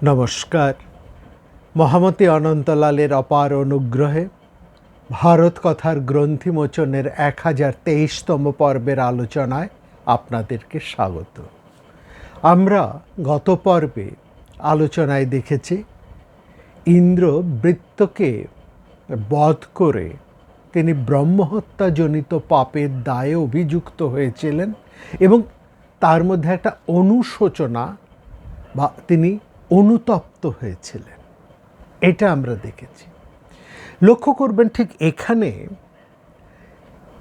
নমস্কার। মহামতি অনন্তলালের অপার অনুগ্রহে ভারত কথার গ্রন্থিমোচনের 1023তম পর্বের আলোচনায় আপনাদেরকে স্বাগত। আমরা গত পর্বে আলোচনায় দেখেছি ইন্দ্র বৃত্তকে বধ করে তিনি ব্রহ্মহত্যাজনিত পাপের দায়ে অভিযুক্ত হয়েছিলেন এবং তার মধ্যে একটা অনুশোচনা বা তিনি অনুতপ্ত হয়েছিলেন, এটা আমরা দেখেছি। লক্ষ্য করবেন ঠিক এখানে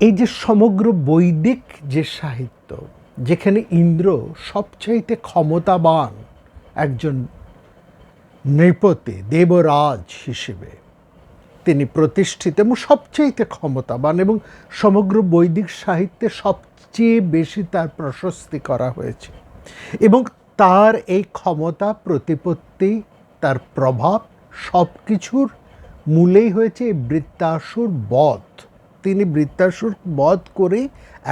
এই যে সমগ্র বৈদিক যে সাহিত্য, যেখানে ইন্দ্র সবচাইতে ক্ষমতাবান একজন নৃপতি, দেবরাজ হিসেবে তিনি প্রতিষ্ঠিত এবং সবচাইতে ক্ষমতাবান, এবং সমগ্র বৈদিক সাহিত্যে সবচেয়ে বেশি তার প্রশস্তি করা হয়েছে, এবং তার এই ক্ষমতা, প্রতিপত্তি, তার প্রভাব সব কিছুর মূলেই হয়েছে এই বৃত্তাসুর বধ। তিনি বৃত্তাসুর বধ করেই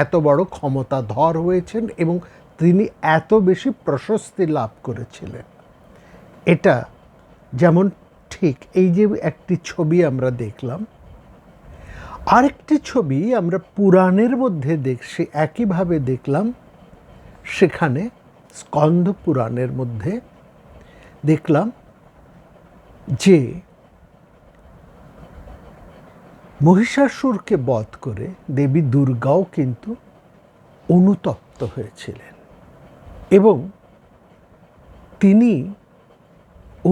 এত বড় ক্ষমতাধর হয়েছেন এবং তিনি এত বেশি প্রশস্তি লাভ করেছিলেন। এটা যেমন ঠিক এই যে একটি ছবি আমরা দেখলাম, আরেকটি ছবি আমরা পুরাণের মধ্যে দেখছি, একইভাবে দেখলাম। সেখানে স্কন্দ পুরাণের মধ্যে দেখলাম যে মহিষাসুরকে বধ করে দেবী দুর্গাও কিন্তু অনুতপ্ত হয়েছিলেন, এবং তিনি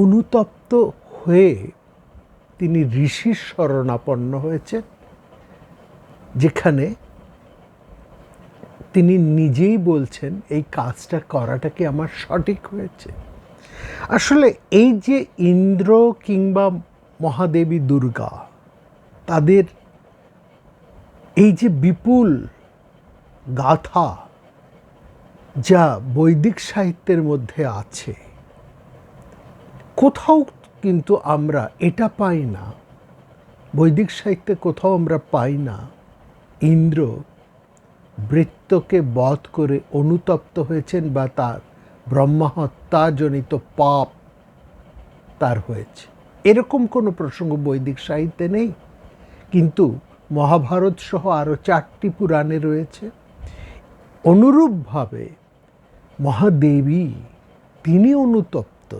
অনুতপ্ত হয়ে তিনি ঋষির শরণাপন্ন হয়েছেন, যেখানে তিনি নিজেই বলছেন এই কাজটা করাটা কি আমার সঠিক হয়েছে। আসলে এই যে ইন্দ্র কিংবা মহাদেবী দুর্গা, তাদের এই যে বিপুল গাথা যা বৈদিক সাহিত্যের মধ্যে আছে, কোথাও কিন্তু আমরা এটা পাই না, বৈদিক সাহিত্যে কোথাও আমরা পাই না ইন্দ্র বৃত্তকে বধ করে অনুতপ্ত হয়েছেন বা তার ব্রহ্মহত্যাজনিত পাপ তার হয়েছে, এরকম কোনো প্রসঙ্গ বৈদিক সাহিত্যে নেই। কিন্তু মহাভারত সহ আরও 4টি পুরাণে রয়েছে। অনুরূপভাবে মহাদেবী তিনি অনুতপ্ত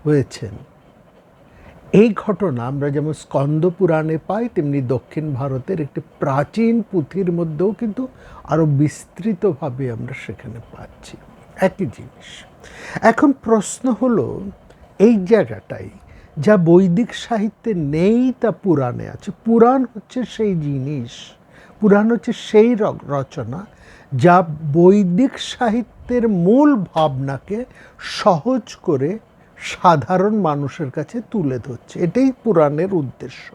হয়েছেন, এই ঘটনা আমরা যেমন স্কন্দ পুরাণে পাই, তেমনি দক্ষিণ ভারতের একটি প্রাচীন পুঁথির মধ্যেও কিন্তু আরও বিস্তৃতভাবে আমরা সেখানে পাচ্ছি একই জিনিস। এখন প্রশ্ন হলো, এই জায়গাটাই যা বৈদিক সাহিত্যে নেই তা পুরাণে আছে। পুরাণ হচ্ছে সেই জিনিস, পুরাণ হচ্ছে সেই রচনা যা বৈদিক সাহিত্যের মূল ভাবনাকে সহজ করে সাধারণ মানুষের কাছে তুলে ধরছে, এটাই পুরাণের উদ্দেশ্য।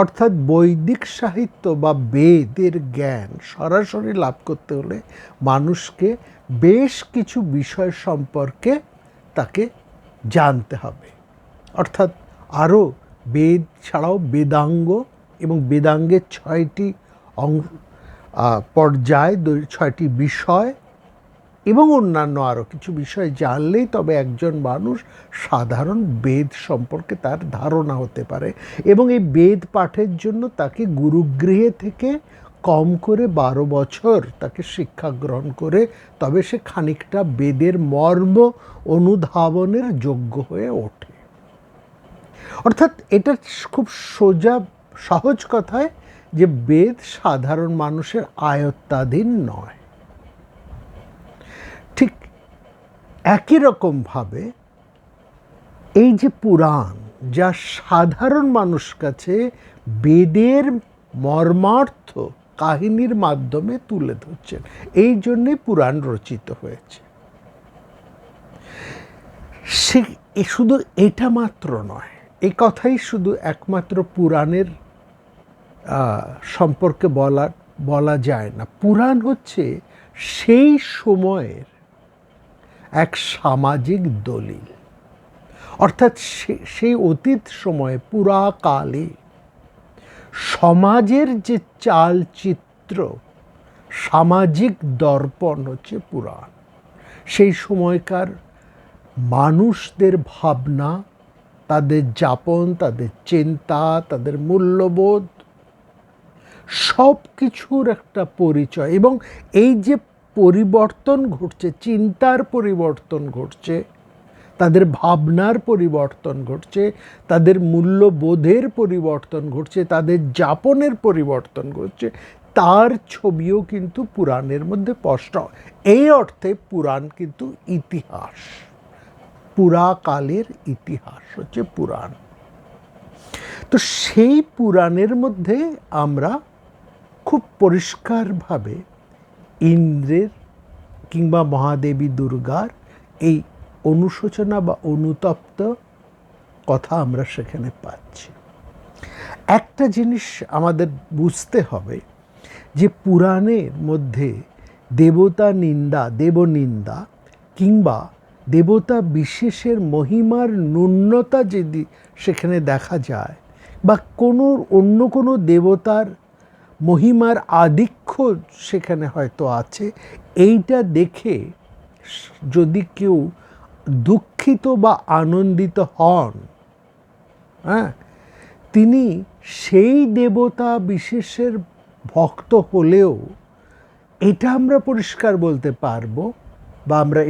অর্থাৎ বৈদিক সাহিত্য বা বেদের জ্ঞান সরাসরি লাভ করতে হলে মানুষকে বেশ কিছু বিষয় সম্পর্কে তাকে জানতে হবে। অর্থাৎ আরও বেদ ছাড়াও বেদাঙ্গ এবং বেদাঙ্গের 6টি পর্যায়, 6টি বিষয় এবং অন্যান্য আরও কিছু বিষয় জানলেই তবে একজন মানুষ সাধারণ বেদ সম্পর্কে তার ধারণা হতে পারে, এবং এই বেদ পাঠের জন্য তাকে গুরুগৃহে থেকে কম করে 12 বছর তাকে শিক্ষা গ্রহণ করে তবে সে খানিকটা বেদের মর্ম অনুধাবনের যোগ্য হয়ে ওঠে। অর্থাৎ এটা খুব সোজা সহজ কথায় যে বেদ সাধারণ মানুষের আয়ত্তাধীন নয়। ঠিক একই রকমভাবে এই যে পুরাণ, যা সাধারণ মানুষ কাছে বেদের মর্মার্থ কাহিনীর মাধ্যমে তুলে ধরছেন, এই জন্যে পুরাণ রচিত হয়েছে। সে শুধু এটা মাত্র নয়, এই কথাই শুধু একমাত্র পুরাণের সম্পর্কে বলা যায় না। পুরাণ হচ্ছে সেই সময়ের এক সামাজিক দলিল। অর্থাৎ সেই অতীত সময়ে পুরাকালে সমাজের যে চালচিত্র, সামাজিক দর্পণ হচ্ছে পুরাণ। সেই সময়কার মানুষদের ভাবনা, তাদের যাপন, তাদের চিন্তা, তাদের মূল্যবোধ সব কিছুর একটা পরিচয়। এবং এই যে পরিবর্তন ঘটছে, চিন্তার পরিবর্তন ঘটছে, তাদের ভাবনার পরিবর্তন ঘটছে, তাদের মূল্যবোধের পরিবর্তন ঘটছে, তাদের যাপনের পরিবর্তন ঘটছে, তার ছবিও কিন্তু পুরাণের মধ্যে স্পষ্ট। এই অর্থে পুরাণ কিন্তু ইতিহাস, পুরাকালের ইতিহাস হচ্ছে পুরাণ। তো সেই পুরাণের মধ্যে আমরা খুব পরিষ্কারভাবে ইন্দ্রের কিংবা মহাদেবী দুর্গার এই অনুশোচনা বা অনুতপ্ত কথা আমরা সেখানে পাচ্ছি। একটা জিনিস আমাদের বুঝতে হবে যে পুরাণের মধ্যে দেবতা নিন্দা, দেবনিন্দা কিংবা দেবতা বিশেষের মহিমার ন্যূনতা যদি সেখানে দেখা যায়, বা অন্য কোনো দেবতার মহিমার আধিক্য সেখানে হয়তো আছে, এইটা দেখে যদি কেউ দুঃখিত বা আনন্দিত হন, হ্যাঁ, তিনি সেই দেবতা বিশেষের ভক্ত হলেও এটা আমরা পরিষ্কার বলতে পারবো, বা আমরা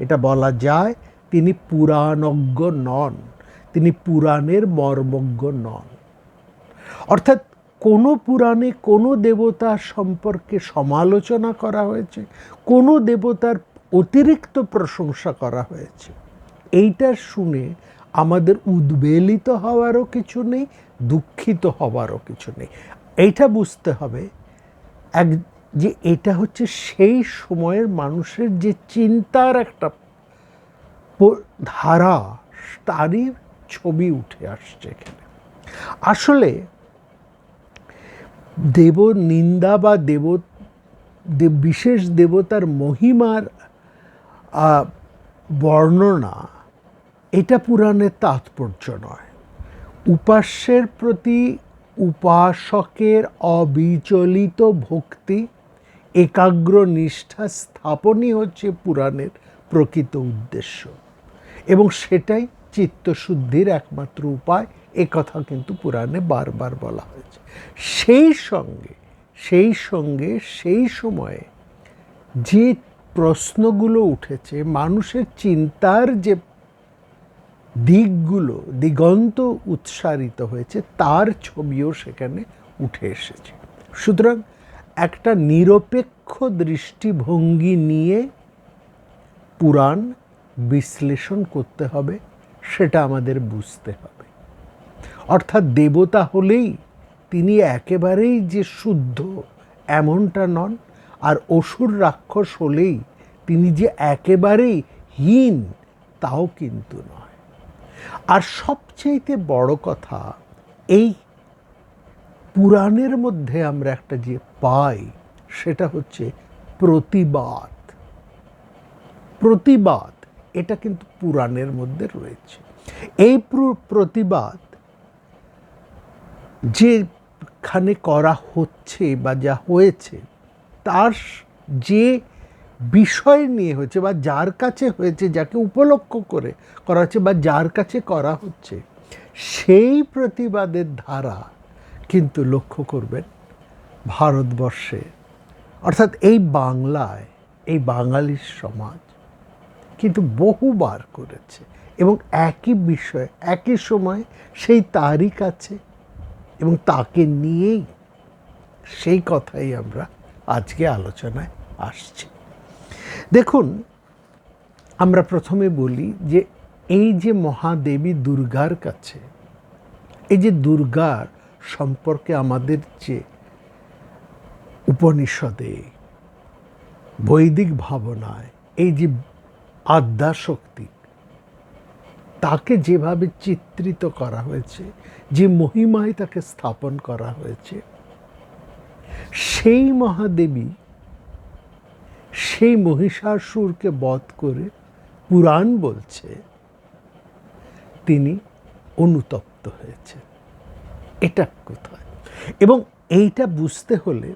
এটা বলা যায়, তিনি পুরাণজ্ঞ নন, তিনি পুরাণের মর্মজ্ঞ নন। অর্থাৎ কোনো পুরাণে কোনো দেবতার সম্পর্কে সমালোচনা করা হয়েছে, কোনো দেবতার অতিরিক্ত প্রশংসা করা হয়েছে, এইটা শুনে আমাদের উদ্বেলিত হওয়ারও কিছু নেই, দুঃখিত হওয়ারও কিছু নেই। এইটা বুঝতে হবে যে এটা হচ্ছে সেই সময়ের মানুষের যে চিন্তার একটা ধারা, তারই ছবি উঠে আসছে এখানে। আসলে দেব নিন্দা বা বিশেষ দেবতার মহিমার বর্ণনা, এটা পুরাণের তাৎপর্য নয়। উপাস্যের প্রতি উপাসকের অবিচলিত ভক্তি, একাগ্র নিষ্ঠা স্থাপনই হচ্ছে পুরাণের প্রকৃত উদ্দেশ্য, এবং সেটাই চিত্তশুদ্ধির একমাত্র উপায়। একথা কিন্তু পুরাণে বারবার বলা হয়েছে। সেই সঙ্গে সেই সময়ে যে প্রশ্নগুলো উঠেছে, মানুষের চিন্তার যে দিগন্ত উৎসারিত হয়েছে, তার ছবিও সেখানে উঠে এসেছে। সুতরাং একটা নিরপেক্ষ দৃষ্টিভঙ্গি নিয়ে পুরাণ বিশ্লেষণ করতে হবে, সেটা আমাদের বুঝতে হবে। অর্থাৎ দেবতা হলেই তিনি একেবারেই যে শুদ্ধ এমনটা নন, আর অসুর রাক্ষস হলেই তিনি যে একেবারেই হীন তাও কিন্তু নয়। আর সবচেয়ে বড় কথা, এই পুরাণের মধ্যে আমরা একটা যে পাই, সেটা হচ্ছে প্রতিবাদ। প্রতিবাদ এটা কিন্তু পুরাণের মধ্যে রয়েছে। এই প্রতিবাদ যেখানে করা হচ্ছে বা যা হয়েছে, তার যে বিষয় নিয়ে হয়েছে বা যার কাছে হয়েছে, যাকে উপলক্ষ করে করা হচ্ছে বা যার কাছে করা হচ্ছে, সেই প্রতিবাদের ধারা কিন্তু লক্ষ্য করবেন ভারতবর্ষে, অর্থাৎ এই বাংলায়, এই বাঙালির সমাজ কিন্তু বহুবার করেছে, এবং একই বিষয় একই সময় সেই তারই কাছে, এবং তাকে নিয়েই সেই কথাই আমরা আজকে আলোচনায় আসছি। দেখুন, আমরা প্রথমে বলি যে এই যে মহাদেবী দুর্গার কাছে, এই যে দুর্গার সম্পর্কে আমাদের যে উপনিষদে, বৈদিক ভাবনায় এই যে আদ্যাশক্তি, তাকে যেভাবে চিত্রিত করা হয়েছে, যে মহিমায় তাকে স্থাপন করা হয়েছে, সেই মহাদেবী সেই মহিষাসুরকে বধ করে, পুরাণ বলছে, তিনি অনুতপ্ত হয়েছে। এটা কোথায়? এবং এইটা বুঝতে হলে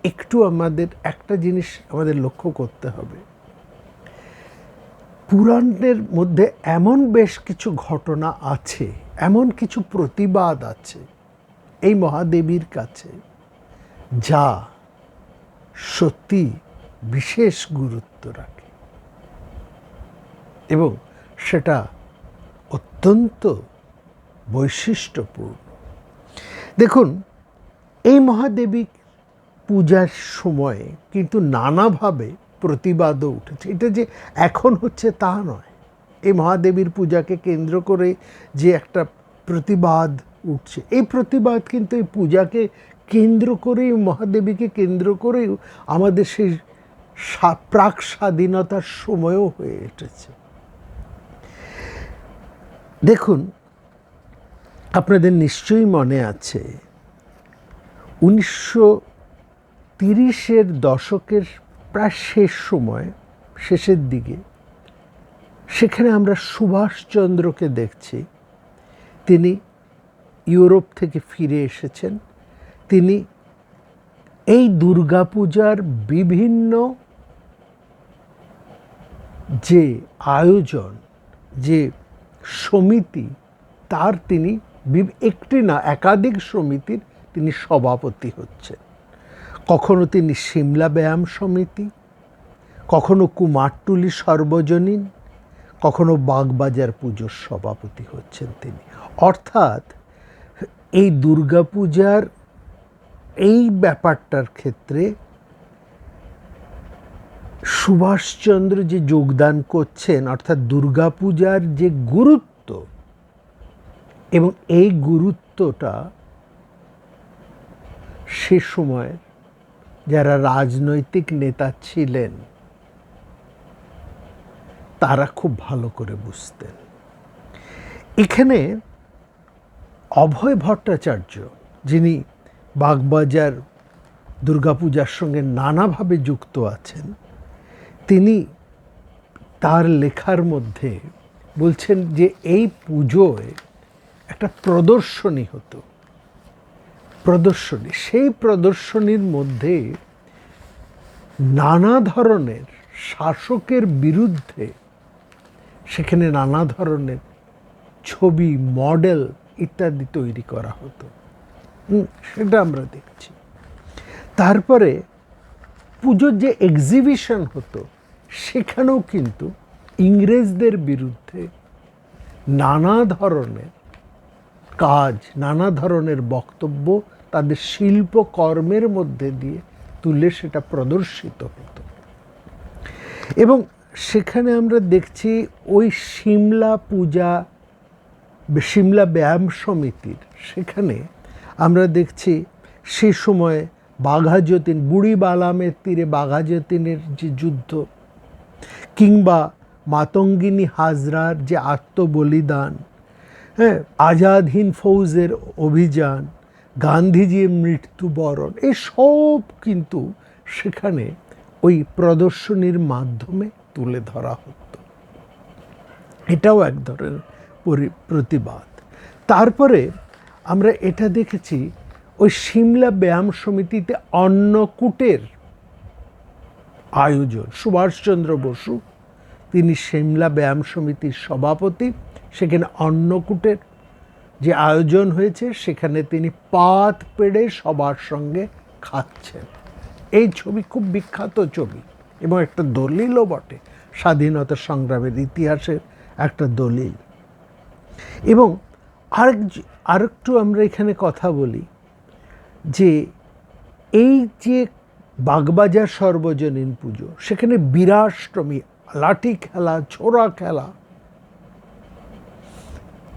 একটু আমাদের একটা জিনিস আমাদের লক্ষ্য করতে হবে। পুরাণের মধ্যে এমন বেশ কিছু ঘটনা আছে, এমন কিছু প্রতিবাদ আছে এই মহাদেবীর কাছে, যা সত্যি বিশেষ গুরুত্ব রাখে এবং সেটা অত্যন্ত বৈশিষ্ট্যপূর্ণ। দেখুন, এই মহাদেবী পূজার সময়ে কিন্তু নানাভাবে প্রতিবাদও উঠেছে। এটা যে এখন হচ্ছে তা নয়। এই মহাদেবীর পূজাকে কেন্দ্র করে যে একটা প্রতিবাদ উঠছে, এই প্রতিবাদ কিন্তু এই পূজাকে কেন্দ্র করেই, মহাদেবীকে কেন্দ্র করেই আমাদের সেই প্রাক স্বাধীনতার সময়ও হয়ে উঠেছে। দেখুন, আপনাদের নিশ্চয়ই মনে আছে 1930-এর দশকের প্রায় শেষ সময়, শেষের দিকে, সেখানে আমরা সুভাষচন্দ্রকে দেখছি। তিনি ইউরোপ থেকে ফিরে এসেছেন। তিনি এই দুর্গাপূজার বিভিন্ন যে আয়োজন, যে সমিতি, তার তিনি একটি না একাধিক সমিতির তিনি সভাপতি হচ্ছেন। কখনো তিনি সিমলা ব্যায়াম সমিতি, কখনো কুমারটুলি সর্বজনীন, কখনো বাগবাজার পুজোর সভাপতি হচ্ছেন তিনি। অর্থাৎ এই দুর্গাপূজার এই ব্যাপারটার ক্ষেত্রে সুভাষচন্দ্র যে যোগদান করছেন, অর্থাৎ দুর্গাপূজার যে গুরুত্ব, এবং এই গুরুত্বটা সে সময় যারা রাজনৈতিক নেতা ছিলেন তারা খুব ভালো করে বুঝতেন। এখানে অভয় ভট্টাচার্য, যিনি বাগবাজার দুর্গাপূজার সঙ্গে নানাভাবে যুক্ত আছেন, তিনি তার লেখার মধ্যে বলছেন যে এই পুজোয় একটা প্রদর্শনী হতো। প্রদর্শনী, সেই প্রদর্শনীর মধ্যে নানা ধরনের শাসকের বিরুদ্ধে সেখানে নানা ধরনের ছবি, মডেল ইত্যাদি তৈরি করা হতো। সেটা আমরা দেখছি। তারপরে পুজোর যে এক্সিবিশন হতো, সেখানেও কিন্তু ইংরেজদের বিরুদ্ধে নানা ধরনের কাজ, নানা ধরনের বক্তব্য তাদের শিল্পকর্মের মধ্যে দিয়ে তুলে সেটা প্রদর্শিত হতো। এবং সেখানে আমরা দেখছি ওই সিমলা পূজা, সিমলা ব্যায়াম সমিতির, সেখানে আমরা দেখছি সে সময় বাঘা যতীন, বুড়ি বালামের তীরে বাঘা যতীনের যে যুদ্ধ, কিংবা মাতঙ্গিনী হাজরার যে আত্মবলিদান, হ্যাঁ, আজাদ হিন্দ ফৌজের অভিযান, গান্ধীজির মৃত্যুবরণ, এসব কিন্তু সেখানে ওই প্রদর্শনীর মাধ্যমে তুলে ধরা হতো। এটাও এক ধরনের প্রতিবাদ। তারপরে আমরা এটা দেখেছি ওই সিমলা ব্যায়াম সমিতিতে অন্নকূটের আয়োজন। সুভাষচন্দ্র বসু, তিনি সিমলা ব্যায়াম সমিতির সভাপতি। সেখানে অন্নকূটের যে আয়োজন হয়েছে, সেখানে তিনি পাত পেড়ে সবার সঙ্গে খাচ্ছেন। এই ছবি খুব বিখ্যাত ছবি এবং একটা দলিলও বটে, স্বাধীনতা সংগ্রামের ইতিহাসের একটা দলিল। এবং আরেকটু আমরা এখানে কথা বলি যে এই যে বাগবাজার সর্বজনীন পুজো, সেখানে বীরাষ্টমী, লাঠি খেলা, ছোড়া খেলা,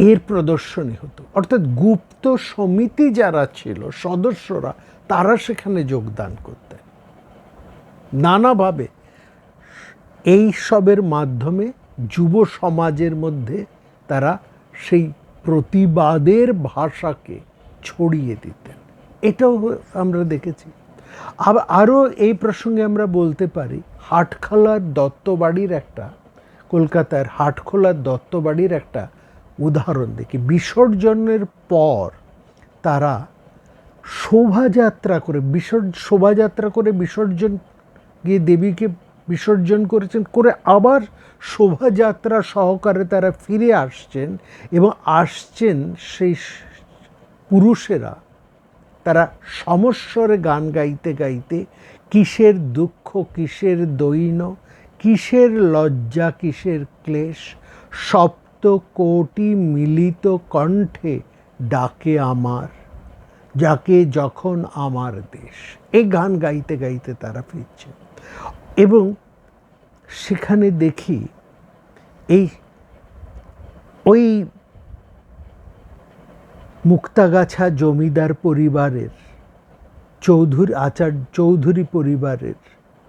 এর প্রদর্শনী হতো। অর্থাৎ গুপ্ত সমিতি যারা ছিল সদস্যরা, তারা সেখানে যোগদান করতেন নানাভাবে। এই সবের মাধ্যমে যুব সমাজের মধ্যে তারা সেই প্রতিবাদের ভাষাকে ছড়িয়ে দিতেন। এটাও আমরা দেখেছি। আরও এই প্রসঙ্গে আমরা বলতে পারি, হাটখোলার দত্তবাড়ির একটা, কলকাতার হাটখোলার দত্তবাড়ির একটা উদাহরণ দেখি। বিসর্জনের পর তারা শোভাযাত্রা করে বিসর্জন গিয়ে দেবীকে বিসর্জন করেছেন, করে আবার শোভাযাত্রা সহকারে তারা ফিরে আসছেন এবং আসছেন সেই পুরুষেরা, তারা সমস্বরে গান গাইতে গাইতে কিসের দুঃখ, কিসের দৈন্য, কিসের লজ্জা, কিসের ক্লেশ, সপ্ত কোটি মিলিত কণ্ঠে ডাকে আমার, যাকে যখন আমার দেশ। এই গান গাইতে গাইতে তারা ফিরছে এবং সেখানে দেখি ওই মুক্তাগাছা জমিদার পরিবারের চৌধুরী পরিবারের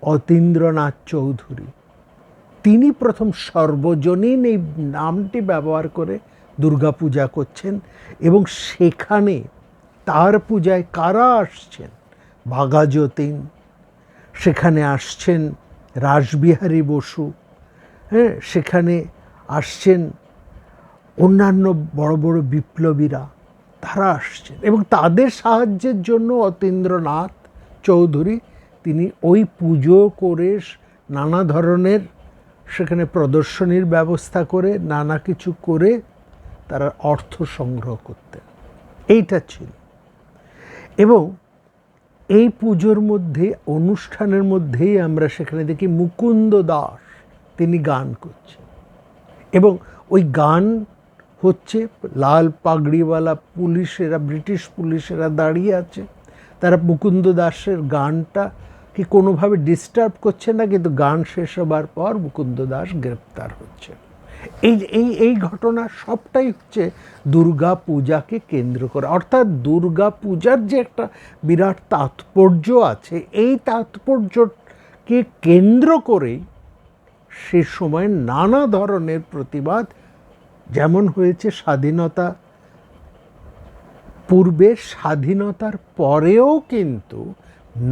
অতীন্দ্রনাথ চৌধুরী, তিনি প্রথম সর্বজনীন এই নামটি ব্যবহার করে দুর্গাপূজা করছেন এবং সেখানে তার পূজায় কারা আসছেন? বাঘা যতীন, সেখানে আসছেন রাসবিহারী বসু, হ্যাঁ, সেখানে আসছেন অন্যান্য বড় বড় বিপ্লবীরা, তারা আসছেন এবং তাদের সাহায্যের জন্য অতীন্দ্রনাথ চৌধুরী তিনি ওই পুজো করে নানা ধরনের সেখানে প্রদর্শনীর ব্যবস্থা করে নানা কিছু করে তারা অর্থ সংগ্রহ করতেন। এইটা ছিল। এবং এই পুজোর মধ্যে, অনুষ্ঠানের মধ্যেই আমরা সেখানে দেখি মুকুন্দ দাস তিনি গান করছেন এবং ওই গান হচ্ছে, লাল পাগড়িওয়ালা পুলিশেরা, ব্রিটিশ পুলিশেরা দাঁড়িয়ে আছে, তারা মুকুন্দ দাসের গানটা কি কোনোভাবে ডিস্টার্ব করছে না, কিন্তু গান শেষ হবার পর মুকুন্দ দাস গ্রেপ্তার হচ্ছে। এই ঘটনা সবটাই হচ্ছে দুর্গা পূজাকে কেন্দ্র করে, অর্থাৎ দুর্গা পূজার যে একটা বিরাট তাৎপর্য আছে, এই তাৎপর্যকে কেন্দ্র করেই সে সময় নানা ধরনের প্রতিবাদ, যেমন হয়েছে স্বাধীনতা পূর্বে, স্বাধীনতার পরেও কিন্তু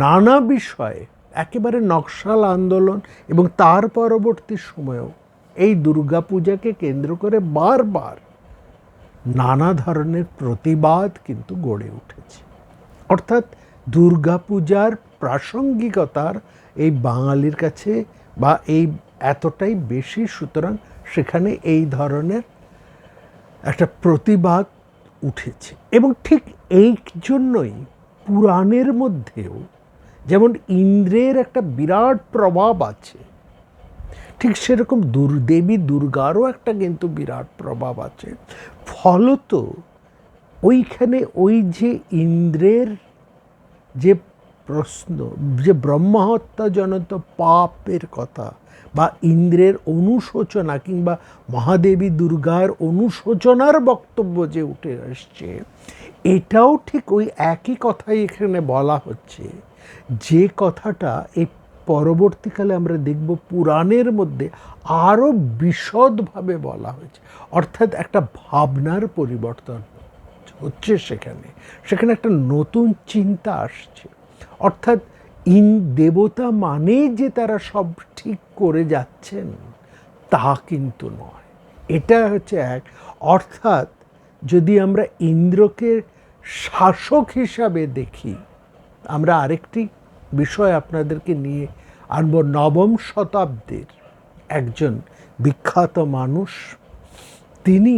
নানা বিষয়ে একেবারে নকশাল আন্দোলন এবং তার পরবর্তী সময়েও এই দুর্গাপূজাকে কেন্দ্র করে বারবার নানা ধরনের প্রতিবাদ কিন্তু গড়ে উঠেছে। অর্থাৎ দুর্গাপূজার প্রাসঙ্গিকতার এই বাঙালির কাছে বা এই এতটাই বেশি, সুতরাং সেখানে এই ধরনের একটা প্রতিবাদ উঠেছে। এবং ঠিক এই জন্যই পুরাণের মধ্যেও যেমন ইন্দ্রের একটা বিরাট প্রভাব আছে, ঠিক সেরকম দেবী দুর্গারও একটা কিন্তু বিরাট প্রভাব আছে। ফলত ওইখানে ওই যে ইন্দ্রের যে প্রশ্ন, যে ব্রহ্মহত্যাজনিত পাপের কথা বা ইন্দ্রের অনুশোচনা কিংবা মহাদেবী দুর্গার অনুশোচনার বক্তব্য যে উঠে আসছে, এটাও ঠিক ওই একই কথাই এখানে বলা হচ্ছে, যে কথাটা এই পরবর্তীকালে আমরা দেখব পুরাণের মধ্যে আরও বিশদভাবে বলা হয়েছে। অর্থাৎ একটা ভাবনার পরিবর্তন হচ্ছে, সেখানে একটা নতুন চিন্তা আসছে। অর্থাৎ দেবতা মানেই যে তারা সব ঠিক করে যাচ্ছেন তা কিন্তু নয়। এটা হচ্ছে এক। অর্থাৎ যদি আমরা ইন্দ্রকে শাসক হিসাবে দেখি, আমরা আরেকটি বিষয় আপনাদেরকে নিয়ে আনব। নবম শতাব্দীর একজন বিখ্যাত মানুষ, তিনি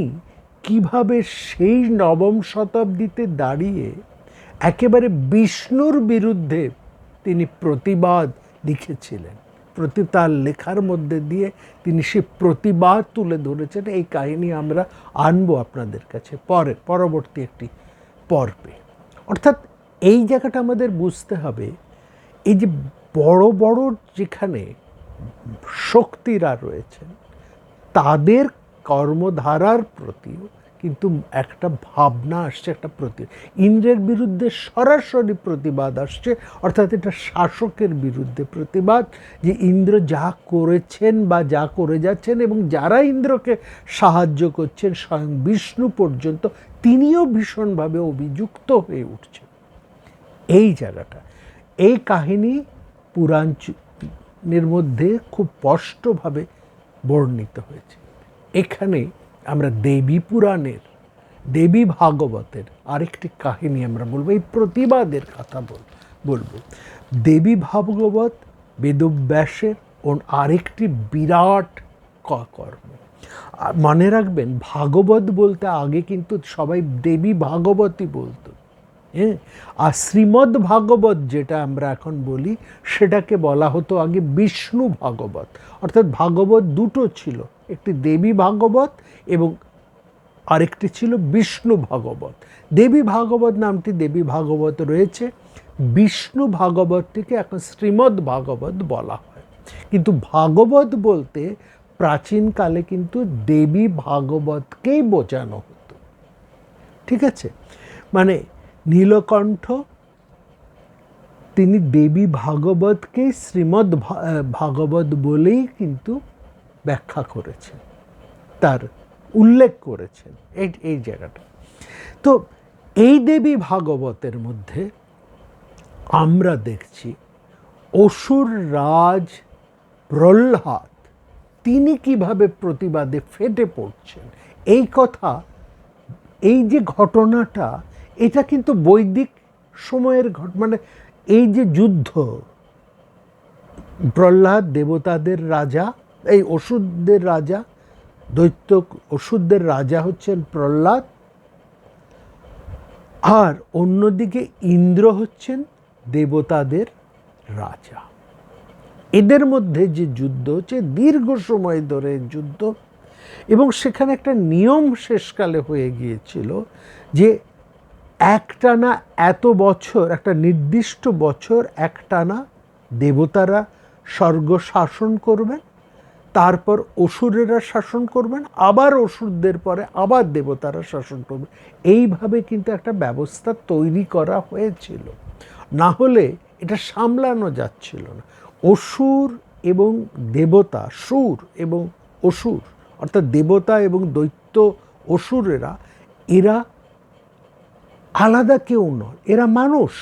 কিভাবে সেই নবম শতাব্দীতে দাঁড়িয়ে একেবারে বিষ্ণুর বিরুদ্ধে তিনি প্রতিবাদ লিখেছিলেন, তার লেখার মধ্যে দিয়ে তিনি সে প্রতিবাদ তুলে ধরেছেন। এই কাহিনী আমরা আনবো আপনাদের কাছে পরবর্তী একটি পর্বে। অর্থাৎ এই জায়গাটা আমাদের বুঝতে হবে, এই যে বড় বড় যেখানে শক্তিরা রয়েছেন, তাদের কর্মধারার প্রতিও কিন্তু একটা ভাবনা আসছে, একটা ইন্দ্রের বিরুদ্ধে সরাসরি প্রতিবাদ আসছে। অর্থাৎ এটা শাসকের বিরুদ্ধে প্রতিবাদ, যে ইন্দ্র যা করেছেন বা যা করে যাচ্ছেন এবং যারা ইন্দ্রকে সাহায্য করছেন, স্বয়ং বিষ্ণু পর্যন্ত, তিনিও ভীষণভাবে অভিযুক্ত হয়ে উঠছেন। এই জায়গাটা, এই কাহিনী পুরাণের মধ্যে খুব স্পষ্টভাবে বর্ণিত হয়েছে। এখানে আমরা দেবী পুরাণের, দেবী ভাগবতের আরেকটি কাহিনী আমরা বলবো, এই প্রতিবাদের কথা বলবো। দেবী ভাগবত বেদব্যাসের আরেকটি বিরাট কর্ম। মনে রাখবেন, ভাগবত বলতে আগে কিন্তু সবাই দেবী ভাগবতী বলতো, হ্যাঁ। আর শ্রীমদ্ ভাগবত যেটা আমরা এখন বলি, সেটাকে বলা হতো আগে বিষ্ণু ভাগবত। অর্থাৎ ভাগবত দুটো ছিল, একটি দেবী ভাগবত এবং আরেকটি ছিল বিষ্ণু ভাগবত। দেবী ভাগবত নামটি দেবী ভাগবত রয়েছে, বিষ্ণু ভাগবতটিকে এখন শ্রীমদ্ ভাগবত বলা হয়। কিন্তু ভাগবত বলতে প্রাচীনকালে কিন্তু দেবী ভাগবতকেই বোঝানো হতো, ঠিক আছে। মানে নীলকণ্ঠ তিনি দেবী ভাগবতকে শ্রীমদ্ ভাগবত বলেই কিন্তু ব্যাখ্যা করেছেন, তার উল্লেখ করেছেন এই জায়গাটা। তো এই দেবী ভাগবতের মধ্যে আমরা দেখছি অসুর রাজ প্রহ্লাদ তিনি কিভাবে প্রতিবাদে ফেটে পড়ছেন। এই কথা, এই যে ঘটনাটা, এটা কিন্তু বৈদিক সময়ের মানে এই যে যুদ্ধ, প্রহ্লাদ দেবতাদের রাজা, এই অসুরদের রাজা, দৈত্য অসুরদের রাজা হচ্ছেন প্রহ্লাদ, আর অন্যদিকে ইন্দ্র হচ্ছেন দেবতাদের রাজা। এদের মধ্যে যে যুদ্ধ হচ্ছে দীর্ঘ সময় ধরে যুদ্ধ, এবং সেখানে একটা নিয়ম শেষকালে হয়ে গিয়েছিল যে একটানা এত বছর, একটা নির্দিষ্ট বছর একটানা দেবতারা স্বর্গ শাসন করবেন, তারপর অসুরেরা শাসন করবেন, আবার অসুরদের পরে আবার দেবতারা শাসন করবেন। এইভাবে কিন্তু একটা ব্যবস্থা তৈরি করা হয়েছিল, না হলে এটা সামলানো যাচ্ছিল না। অসুর এবং দেবতা, সুর এবং অসুর, অর্থাৎ দেবতা এবং দৈত্য অসুরেরা, এরা আলাদা কেউ নয়, এরা মানুষ,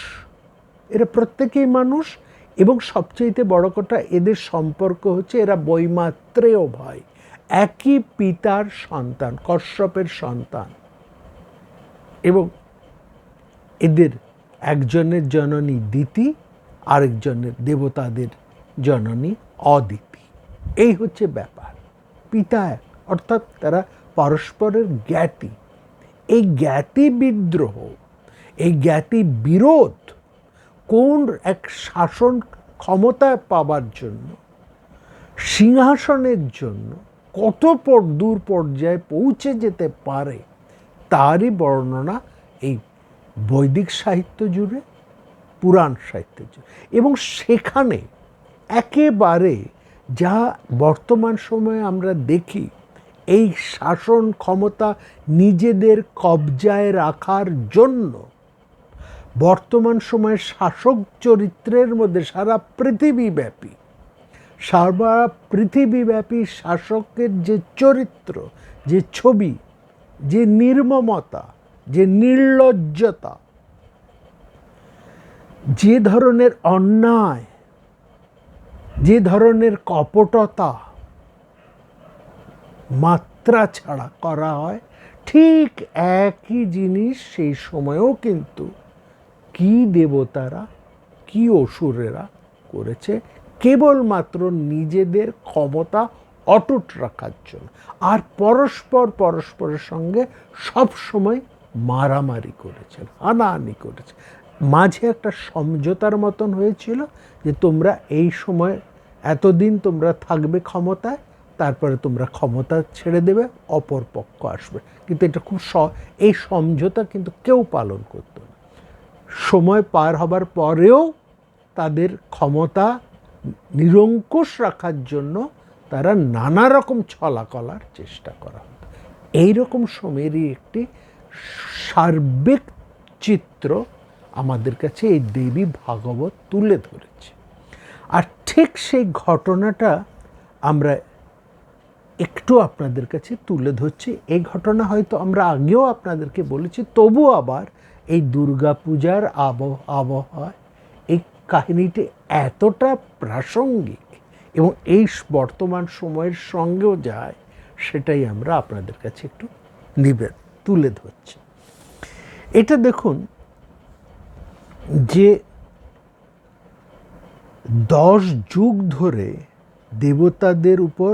এরা প্রত্যেকেই মানুষ। এবং সবচেয়ে বড় কথা, এদের সম্পর্ক হচ্ছে এরা বৈমাত্রেয় ভাই, একই পিতার সন্তান, কশ্যপের সন্তান। এবং এদের একজনের জননী দিতি, আরেকজনের দেবতাদের জননী অদিতি। এই হচ্ছে ব্যাপার, পিতা এক, অর্থাৎ তারা পরস্পরের জ্ঞাতি। এই জ্ঞাতি বিদ্রোহ, এই জ্ঞাতি বিরোধ কোন এক শাসন ক্ষমতায় পাবার জন্য, সিংহাসনের জন্য কত দূর পর্যায়ে পৌঁছে যেতে পারে, তারই বর্ণনা এই বৈদিক সাহিত্য জুড়ে, পুরাণ সাহিত্য জুড়ে। এবং সেখানে একেবারে যা বর্তমান সময়ে আমরা দেখি, এই শাসন ক্ষমতা নিজেদের কবজায় রাখার জন্য বর্তমান সময়ের শাসক চরিত্রের মধ্যে সারা পৃথিবীব্যাপী শাসকের যে চরিত্র, যে ছবি, যে নির্মমতা, যে নির্লজ্জতা, যে ধরনের অন্যায়, যে ধরনের কপটতা মাত্রা ছাড়া করা হয়, ঠিক একই জিনিস সেই সময়েও কিন্তু কি দেবতারা কি অসুরেরা করেছে, কেবলমাত্র নিজেদের ক্ষমতা অটুট রাখার জন্য। আর পরস্পরের সঙ্গে সব সময় মারামারি করেছেন, হানাহানি করেছে। মাঝে একটা সমঝোতার মতন হয়েছিল যে তোমরা এই সময় এতদিন তোমরা থাকবে ক্ষমতায়, তারপরে তোমরা ক্ষমতা ছেড়ে দেবে, অপর পক্ষ আসবে। কিন্তু এটা খুব এই সমঝোতা কিন্তু কেউ পালন করত না। সময় পার হবার পরেও তাদের ক্ষমতা নিরঙ্কুশ রাখার জন্য তারা নানা রকম ছলাকলার চেষ্টা করা হতো। এইরকম সময়েরই একটি সার্বিক চিত্র আমাদের কাছে এই দেবী ভাগবত তুলে ধরেছে। আর ঠিক সেই ঘটনাটা আমরা একটু আপনাদের কাছে তুলে ধরছি। এই ঘটনা হয়তো আমরা আগেও আপনাদেরকে বলেছি, তবু আবার এই দুর্গাপূজার আবহাওয়ায় এই কাহিনীটি এতটা প্রাসঙ্গিক এবং এই বর্তমান সময়ের সঙ্গেও যায়, সেটাই আমরা আপনাদের কাছে একটু তুলে ধরছি। এটা দেখুন যে 10 যুগ ধরে দেবতাদের উপর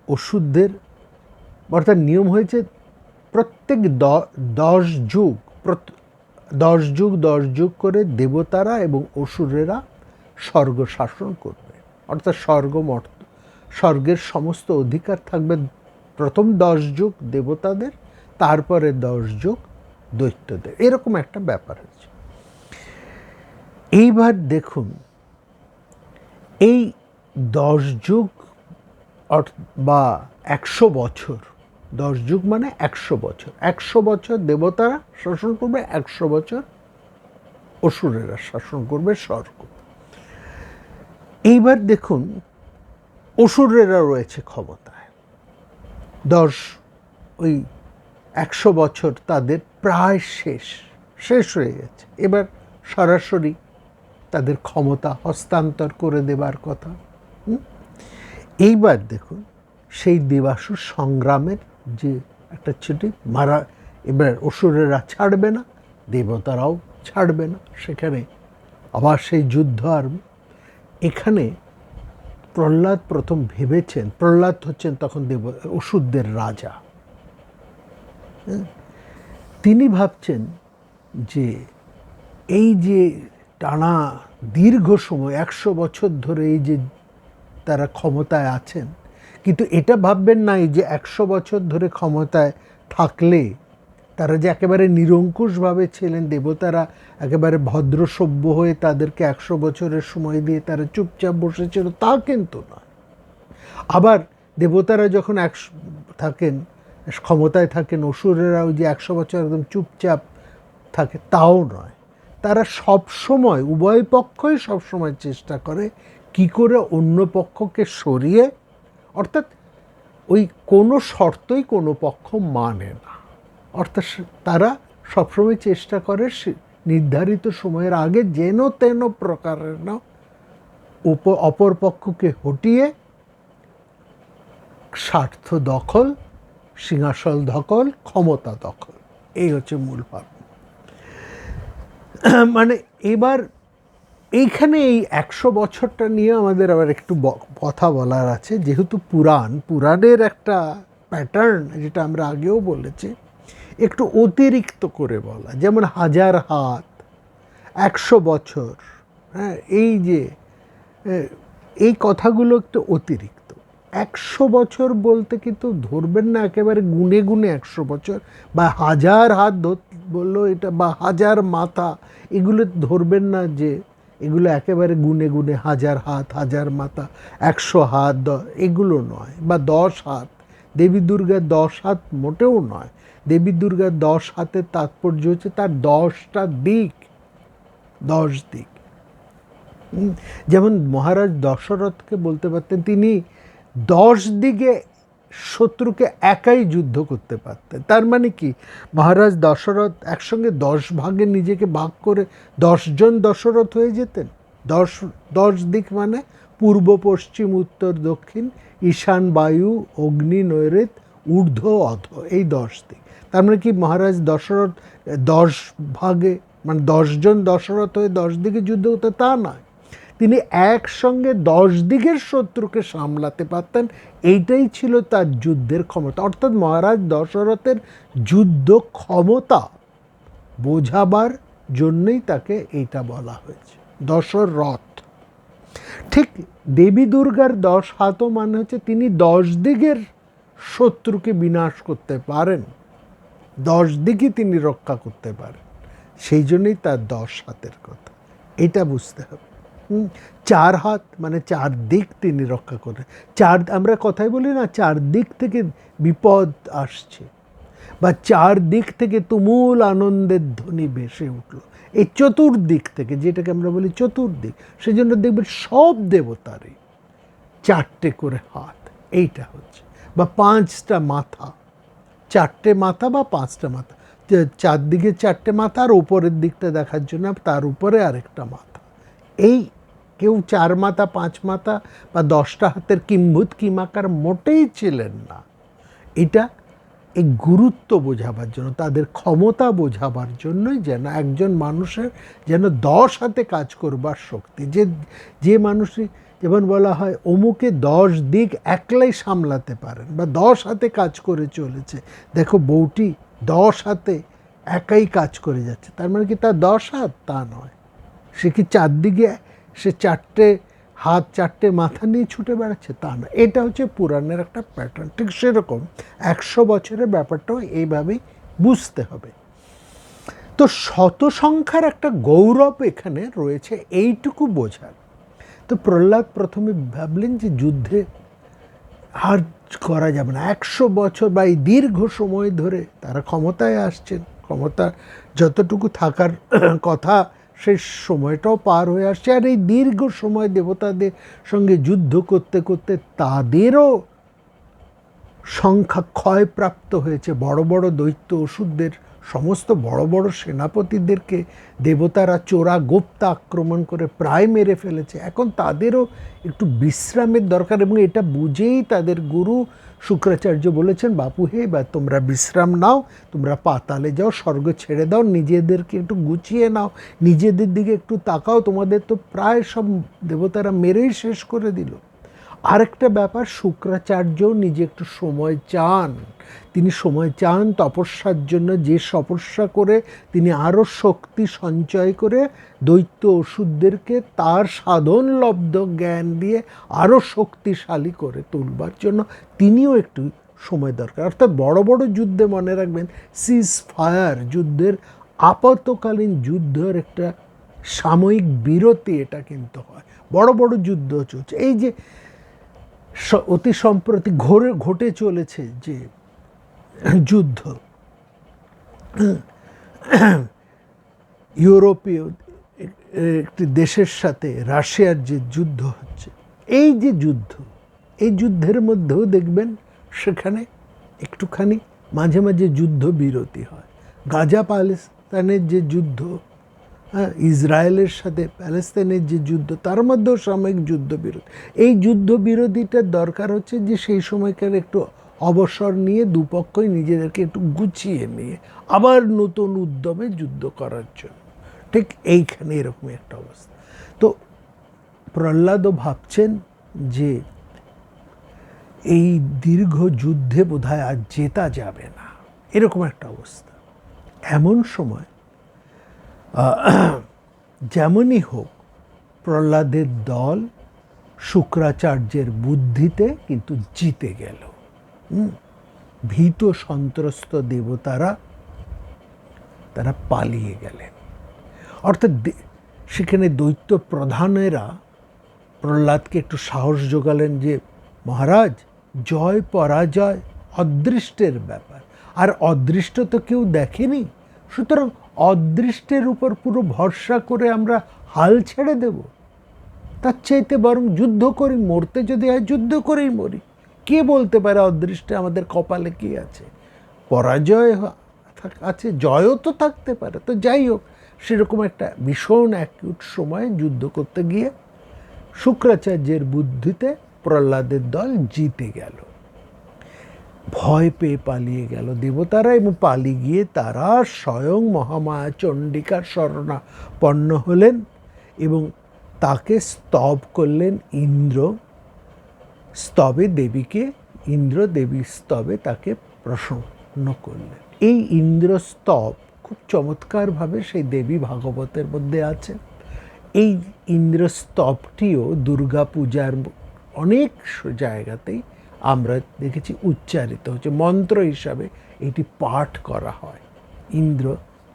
অসুরদের, অর্থাৎ নিয়ম হয়েছে প্রত্যেক 10 যুগ 10 যুগ করে দেবতারা এবং অসুরেরা স্বর্গ শাসন করবে। অর্থাৎ স্বর্গের সমস্ত অধিকার থাকবে প্রথম 10 যুগ দেবতাদের, তারপরে 10 যুগ দৈত্যদের। এরকম একটা ব্যাপার হচ্ছে। এইবার দেখুন, এই 10 যুগ বা 100 বছর, 10 যুগ মানে 100 বছর, 100 বছর দেবতারা শাসন করবে, 100 বছর অসুরেরা শাসন করবে স্বর্গ। এইবার দেখুন, অসুরেরা রয়েছে ক্ষমতায়, 100 বছর তাদের প্রায় শেষ হয়ে গেছে। এবার সরাসরি তাদের ক্ষমতা হস্তান্তর করে দেবার কথা। এইবার দেখুন, সেই দেবাসুর সংগ্রামের যে একটা ছুটি এবার অসুরেরা ছাড়বে না, দেবতারাও ছাড়বে না, সেখানে আবার সেই যুদ্ধ। আর এখানে প্রহ্লাদ প্রথম ভেবেছেন, প্রহ্লাদ হচ্ছেন তখন অসুরদের রাজা, তিনি ভাবছেন যে এই যে টানা দীর্ঘ সময় 100 বছর ধরে এই যে তারা ক্ষমতায় আছেন, কিন্তু এটা ভাববেন না যে 100 বছর ধরে ক্ষমতায় থাকলে তারা যে একেবারে নিরঙ্কুশভাবে ছিলেন, দেবতারা একেবারে ভদ্র সভ্য হয়ে তাদেরকে 100 বছরের সময় দিয়ে তারা চুপচাপ বসেছিল, তা কিন্তু নয়। আবার দেবতারা যখন ক্ষমতায় থাকেন, অসুরেরা ওই যে 100 বছর একদম চুপচাপ থাকে, তাও নয়। তারা সবসময়, উভয় পক্ষই সবসময় চেষ্টা করে কি করে অন্য পক্ষকে সরিয়ে, অর্থাৎ ওই কোনো শর্তই কোনো পক্ষ মানে না। অর্থাৎ তারা সবসময় চেষ্টা করে নির্ধারিত সময়ের আগে যেন তেন প্রকারের অপর পক্ষকে হটিয়ে স্বার্থ দখল, সিংহাসন দখল, ক্ষমতা দখল, এই হচ্ছে মূল ভাবনা। মানে এবার এইখানে এই 100 বছরটা নিয়ে আমাদের আবার একটু কথা বলার আছে, যেহেতু পুরাণের একটা প্যাটার্ন, যেটা আমরা আগেও বলেছি, একটু অতিরিক্ত করে বলা, যেমন 1000 হাত, 100 বছর, হ্যাঁ, এই কথাগুলো একটু অতিরিক্ত। 100 বছর বলতে কিন্তু ধরবেন না একেবারে গুনে গুনে 100 বছর, বা 1000 হাত বললো এটা, বা 1000 মাথা, এগুলো ধরবেন না যে এগুলো একেবারে গুনে গুনে 1000 হাত, 1000 মাথা, 100 হাত, এগুলো নয়, বা 10 হাত। দেবী দুর্গার 10 হাত মোটেও নয়। দেবী দুর্গার 10 হাতের তাৎপর্য হচ্ছে তার 10টা দিক, 10 দিক। যেমন মহারাজ দশরথকে বলতে পারতেন, তিনি 10 দিকে শত্রুকে একাই যুদ্ধ করতে পারতেন। তার মানে কি, মহারাজ দশরথ একসঙ্গে 10 ভাগে নিজেকে ভাগ করে 10 জন দশরথ হয়ে যেতেন। 10 দিক মানে পূর্ব, পশ্চিম, উত্তর, দক্ষিণ, ঈশান, বায়ু, অগ্নি, নৈঋত, ঊর্ধ্ব, অধ, এই 10 দিক। তার মানে কি, মহারাজ দশরথ 10 ভাগে মানে 10 জন দশরথ হয়ে 10 দিকে যুদ্ধ হতো তা নয়, তিনি একসঙ্গে 10 দিকের শত্রুকে সামলাতে পারতেন। এইটাই ছিল তার যুদ্ধের ক্ষমতা। অর্থাৎ মহারাজ দশরথের যুদ্ধ ক্ষমতা বোঝাবার জন্যই তাকে এইটা বলা হয়েছে দশরথ। ঠিক দেবী দুর্গার 10 হাতও মানে হচ্ছে তিনি 10 দিকের শত্রুকে বিনাশ করতে পারেন, 10 দিকই তিনি রক্ষা করতে পারেন, সেই জন্যই তার 10 হাতের কথা, এটা বুঝতে হবে। 4 হাত মানে 4 দিক তিনি রক্ষা করেন। আমরা কথাই বলি না, 4 দিক থেকে বিপদ আসছে, বা 4 দিক থেকে তুমুল আনন্দের ধ্বনি ভেসে উঠল। এই চতুর্দিক থেকে, যেটাকে আমরা বলি চতুর্দিক, সেই জন্য দেখবেন সব দেবতারই 4টে করে হাত, এইটা হচ্ছে, বা 5টা মাথা, 4টে মাথা বা 5টা মাথা, 4 দিকে 4টে মাথা, আর উপরের দিকটা দেখার জন্য তার উপরে আরেকটা মাথা। এই কেউ 4 মাথা, 5 মাথা বা 10টা হাতের কিম্ভূত কিমাকার মোটেই ছিলেন না। এটা এই গুরুত্ব বোঝাবার জন্য, তাদের ক্ষমতা বোঝাবার জন্যই যেন একজন মানুষের যেন 10 হাতে কাজ করবার শক্তি, যে মানুষই যেমন বলা হয় অমুকে 10 দিক একলাই সামলাতে পারেন বা 10 হাতে কাজ করে চলেছে, দেখো বউটি 10 হাতে একাই কাজ করে যাচ্ছে, তার মানে কি তার 10 হাত? তা নয়। সে কি 4 দিকে সে 4টে হাত 4টে মাথা নিয়ে ছুটে বেড়াচ্ছে? তা না। এটা হচ্ছে পুরাণের একটা প্যাটার্ন। ঠিক সেরকম 100 বছরের ব্যাপারটাও এইভাবেই বুঝতে হবে। তো শত সংখ্যার একটা গৌরব এখানে রয়েছে, এইটুকু বোঝার। তো প্রহ্লাদ প্রথমে ভাবলেন যে যুদ্ধে আর করা যাবে না, 100 বছর বা এই দীর্ঘ সময় ধরে তারা ক্ষমতায় আসছেন, ক্ষমতা যতটুকু থাকার কথা সেই সময়টাও পার হয়ে আসছে, আর এই দীর্ঘ সময় দেবতাদের সঙ্গে যুদ্ধ করতে করতে তাদেরও সংখ্যা ক্ষয়প্রাপ্ত হয়েছে। বড় বড় দৈত্য অসুরদের সমস্ত বড় বড় সেনাপতিদেরকে দেবতারা চোরা গোপ্তা আক্রমণ করে প্রায় মেরে ফেলেছে। এখন তাদেরও একটু বিশ্রামের দরকার, এবং এটা বুঝেই তাদের গুরু শুক্রাচার্য বলেছেন, বাপু হে, বা তোমরা বিশ্রাম নাও, তোমরা পাতালে যাও, স্বর্গ ছেড়ে দাও, নিজেদেরকে একটু গুছিয়ে নাও, নিজেদের দিকে একটু তাকাও, তোমাদের তো প্রায় সব দেবতারা মেরেই শেষ করে দিল। আরেকটা ব্যাপার, শুক্রাচার্যও নিজে একটু সময় চান। তিনি সময় চান তপস্যার জন্য, যে তপস্যা করে তিনি আরও শক্তি সঞ্চয় করে দৈত্য অসুরদেরকে তার সাধনলব্ধ জ্ঞান দিয়ে আরও শক্তিশালী করে তুলবার জন্য তিনিও একটু সময় দরকার। অর্থাৎ বড় বড় যুদ্ধে মনে রাখবেন সিজ ফায়ার, যুদ্ধের আপাতকালীন যুদ্ধের একটা সাময়িক বিরতি এটা কিন্তু হয়। বড় বড় যুদ্ধ চলছে, এই যে অতি সম্প্রতি ঘটে চলেছে যে যুদ্ধ, ইউরোপীয় একটি দেশের সাথে রাশিয়ার যে যুদ্ধ হচ্ছে, এই যে যুদ্ধ, এই যুদ্ধের মধ্যেও দেখবেন সেখানে একটুখানি মাঝে মাঝে যুদ্ধ বিরতি হয়। গাজা প্যালেস্তাইনের যে যুদ্ধ, ইসরায়েলের সাথে প্যালেস্তাইনের যে যুদ্ধ, তার মধ্যেও সাময়িক যুদ্ধবিরতি। এই যুদ্ধবিরতিটার দরকার হচ্ছে যে সেই সময়কার একটু অবসর নিয়ে দুপক্ষই নিজেদেরকে একটু গুছিয়ে নিয়ে আবার নতুন উদ্যমে যুদ্ধ করার জন্য। ঠিক এইখানে এরকম একটা অবস্থা। তো প্রহ্লাদও ভাবছেন যে এই দীর্ঘ যুদ্ধে বোধহয় আর জেতা যাবে না, এরকম একটা অবস্থা। এমন সময় যেমনই হোক প্রহ্লাদের দল শুক্রাচার্যের বুদ্ধিতে কিন্তু জিতে গেল। ভীত সন্ত্রস্ত দেবতারা তারা পালিয়ে গেলেন। অর্থাৎ সেখানে দৈত্য প্রধানেরা প্রহ্লাদকে একটু সাহস জোগালেন যে মহারাজ, জয় পরাজয় অদৃষ্টের ব্যাপার, আর অদৃষ্ট তো কেউ দেখেনি, সুতরাং অদৃষ্টের উপর পুরো ভরসা করে আমরা হাল ছেড়ে দেব? তার চাইতে বরং যুদ্ধ করি, মরতে যদি হয় যুদ্ধ করেই মরি। কে বলতে পারে অদৃষ্টে আমাদের কপালে কি আছে? পরাজয় আছে, জয়ও তো থাকতে পারে। তো যাই হোক, সেরকম একটা ভীষণ অ্যাকিউট সময়ে যুদ্ধ করতে গিয়ে শুক্রাচার্যের বুদ্ধিতে প্রহ্লাদের দল জিতে গেল। ভয় পেয়ে পালিয়ে গেল দেবতারা, এবং পালিয়ে গিয়ে তারা স্বয়ং মহামায়া চণ্ডিকার শরণাপন্ন হলেন এবং তাকে স্তব করলেন ইন্দ্র। স্তবে দেবীকে, ইন্দ্র দেবী স্তবে তাকে প্রসন্ন করলেন। এই ইন্দ্র স্তব খুব চমৎকারভাবে সেই দেবী ভাগবতের মধ্যে আছে। এই ইন্দ্র স্তবটিও দুর্গা পূজার অনেক জায়গাতেই আমরা দেখেছি উচ্চারিত হচ্ছে, মন্ত্র হিসাবে এটি পাঠ করা হয়। ইন্দ্র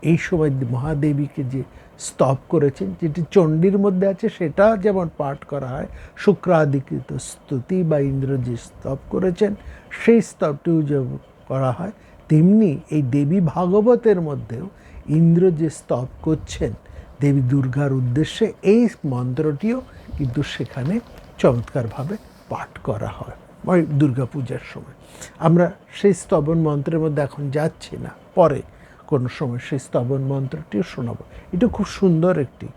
এই সময় মহাদেবীকে যে স্তব করেছেন, যেটি চণ্ডীর মধ্যে আছে, সেটা যেমন পাঠ করা হয়, শুক্রাধিকৃত স্তুতি বা ইন্দ্র যে স্তব করেছেন সেই স্তবটিও যে করা হয়, তেমনি এই দেবী ভাগবতের মধ্যেও ইন্দ্র যে স্তব করছেন দেবী দুর্গার উদ্দেশ্যে, এই মন্ত্রটিও কিন্তু সেখানে চমৎকারভাবে পাঠ করা হয় ওই দুর্গা পূজার সময়। আমরা সেই স্তবন মন্ত্রের মধ্যে এখন যাচ্ছি না, পরে কোনো সময় সেই স্তবন মন্ত্রটিও শোনাবো। এটা খুব সুন্দর একটি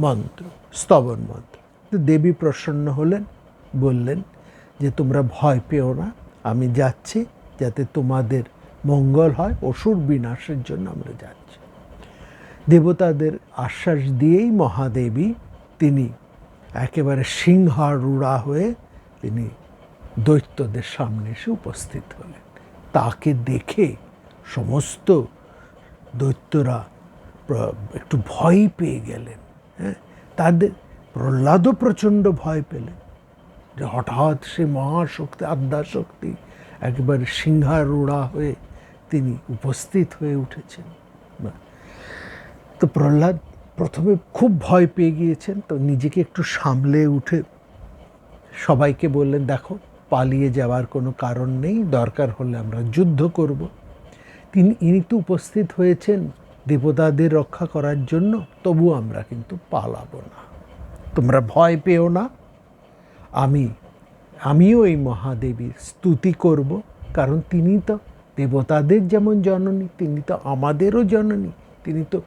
মন্ত্র, স্তবন মন্ত্র। দেবী প্রসন্ন হলেন, বললেন যে তোমরা ভয় পেও না, আমি যাচ্ছি যাতে তোমাদের মঙ্গল হয়, অসুর বিনাশের জন্য আমরা যাচ্ছি। দেবতাদের আশ্বাস দিয়েই মহাদেবী তিনি একেবারে সিংহারূঢ়া হয়ে তিনি দৈত্যদের সামনে এসে উপস্থিত হলেন। তাকে দেখে সমস্ত দৈত্যরা একটু ভয় পেয়ে গেলেন। হ্যাঁ, তাদের প্রহ্লাদও প্রচণ্ড ভয় পেলেন যে হঠাৎ সে মহাশক্তি, আদ্যাশক্তি একেবারে সিংহারূঢ়া হয়ে তিনি উপস্থিত হয়ে উঠেছেন। তো প্রহ্লাদ প্রথমে খুব ভয় পেয়ে গিয়েছেন, তো নিজেকে একটু সামলে উঠে সবাইকে বললেন, দেখো পালিয়ে যাওয়ার কোনো কারণ নেই, দরকার হলে আমরা যুদ্ধ করব। ইনি তো উপস্থিত হয়েছেন দেবতাদের রক্ষা করার জন্য, তবু আমরা কিন্তু পালাবো না, তোমরা ভয় পেও না। আমিও এই মহাদেবীর স্তুতি করব, কারণ তিনি তো দেবতাদের যেমন জননী, তিনি তো আমাদেরও জননী, তিনি তো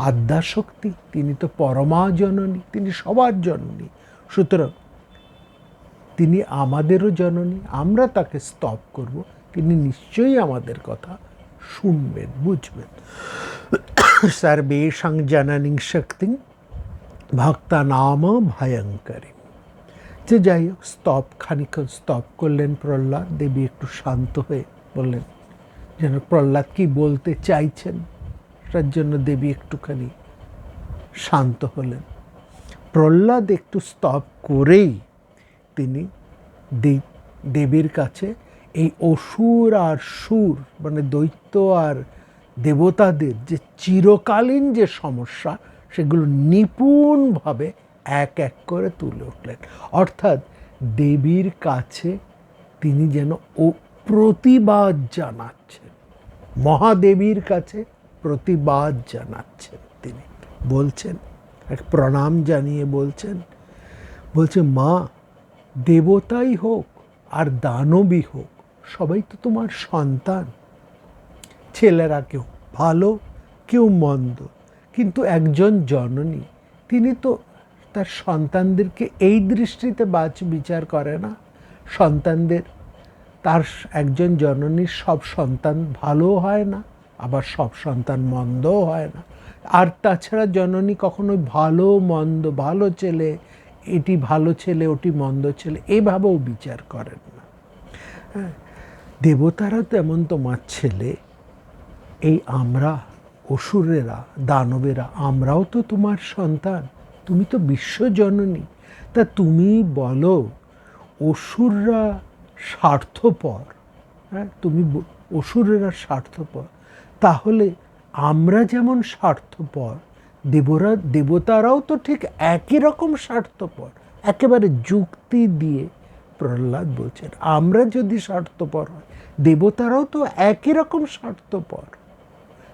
আদ্যাশক্তি, তিনি তো পরমা জননী, তিনি সবার জননী। সুতরাং তিনি আমাদেরও জননী, আমরা তাকে স্তব করব, তিনি নিশ্চয়ই আমাদের কথা শুনবেন, বুঝবেন। সর্বেষাং জননীং শক্তিং ভক্তা নাম ভয়ঙ্করী। যে যাই হোক, খানিকক্ষণ স্তব করলেন প্রহ্লাদ। দেবী একটু শান্ত হয়ে বললেন, যেন প্রহ্লাদ কি বলতে চাইছেন তার জন্য দেবী একটুখানি শান্ত হলেন। প্রহ্লাদ একটু স্তব করেই তিনি দেবীর কাছে এই অসুর আর সুর, মানে দৈত্য আর দেবতাদের যে চিরকালীন যে সমস্যা, সেগুলো নিপুণভাবে এক এক করে তুলে উঠলেন। অর্থাৎ দেবীর কাছে তিনি যেন প্রতিবাদ জানাচ্ছেন, মহাদেবীর কাছে প্রতিবাদ জানাচ্ছেন। তিনি বলছেন, এক প্রণাম জানিয়ে বলছেন, মা, দেবতাই হোক আর দানবী হোক, সবাই তো তোমার সন্তান। ছেলেরা কেউ ভালো, কেউ মন্দ, কিন্তু একজন জননী, তিনি তো তার সন্তানদেরকে এই দৃষ্টিতে বিচার করে না। সন্তানদের, তার একজন জননীর সব সন্তান ভালোও হয় না, আবার সব সন্তান মন্দও হয় না। আর তাছাড়া জননী কখনোই ভালো মন্দ, ভালো ছেলে এটি ভালো ছেলে, ওটি মন্দ ছেলে, এইভাবেও বিচার করেন না। হ্যাঁ, দেবতারা তেমন তোমার ছেলে, এই আমরা অসুরেরা, দানবেরা, আমরাও তো তোমার সন্তান, তুমি তো বিশ্বজননী। তা তুমি বলো, অসুররা স্বার্থপর, হ্যাঁ, অসুরেরা স্বার্থপর, তাহলে আমরা যেমন স্বার্থপর, দেবতারাও তো ঠিক একই রকম স্বার্থপর। একেবারে যুক্তি দিয়ে প্রহ্লাদ বলছেন, আমরা যদি স্বার্থপর হয়, দেবতারাও তো একই রকম স্বার্থপর।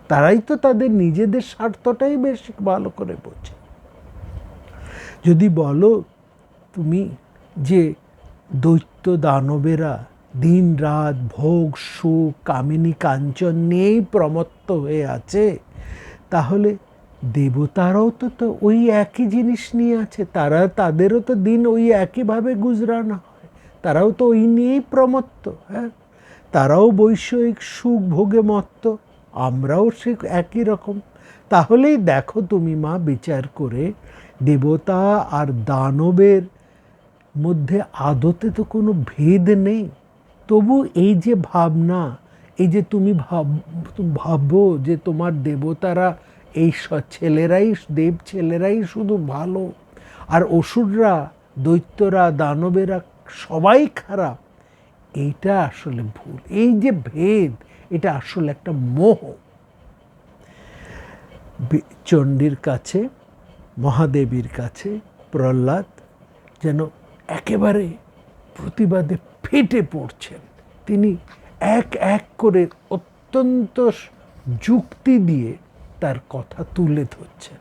তারাই তো তাদের নিজেদের স্বার্থটাই বেশি ভালো করে বোঝে। যদি বলো তুমি যে দৈত্য দানবেরা দিন রাত ভোগ সুখ কামিনী কাঞ্চন নিয়েই প্রমত্ত হয়ে আছে, তাহলে দেবতারাও তো ওই একই জিনিস নিয়ে আছে, তাদেরও তো দিন ওই একইভাবে গুজরানো হয়, তারাও তো ওই নিয়েই প্রমত্ত। হ্যাঁ, তারাও বৈষয়িক সুখ ভোগে মত্ত, আমরাও সে একই রকম। তাহলেই দেখো তুমি মা, বিচার করে দেবতা আর দানবের মধ্যে আদতে তো কোনো ভেদ নেই। তবু এই যে ভাবনা, এই যে তুমি ভাবো যে তোমার দেবতারা এই ছেলেরাই, দেব ছেলেরাই শুধু ভালো, আর অসুররা, দৈত্যরা, দানবেরা সবাই খারাপ, এইটা আসলে ভুল। এই যে ভেদ, এটা আসলে একটা মোহ। চণ্ডীর কাছে, মহাদেবীর কাছে প্রহ্লাদ যেন একেবারে প্রতিবাদে ফেটে পড়ছেন। তিনি এক এক করে অত্যন্ত যুক্তি দিয়ে তার কথা তুলে ধরছেন।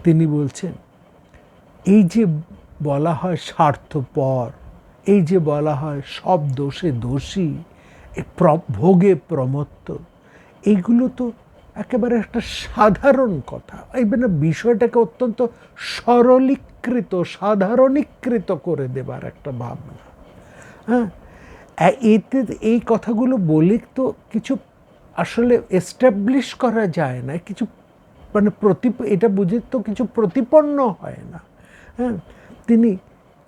তিনি বলছেন, এই যে বলা হয় স্বার্থপর, এই যে বলা হয় সব দোষে দোষী, ভোগে প্রমত্ত, এইগুলো তো একেবারে একটা সাধারণ কথা। এইবার বিষয়টাকে অত্যন্ত সরলীকৃত, সাধারণীকৃত করে দেবার একটা ভাবনা। হ্যাঁ, এতে এই কথাগুলো বলে তো কিছু আসলে এস্টাবলিশ করা যায় না, কিছু মানে এটা বুঝে তো কিছু প্রতিপন্ন হয় না। হ্যাঁ, তিনি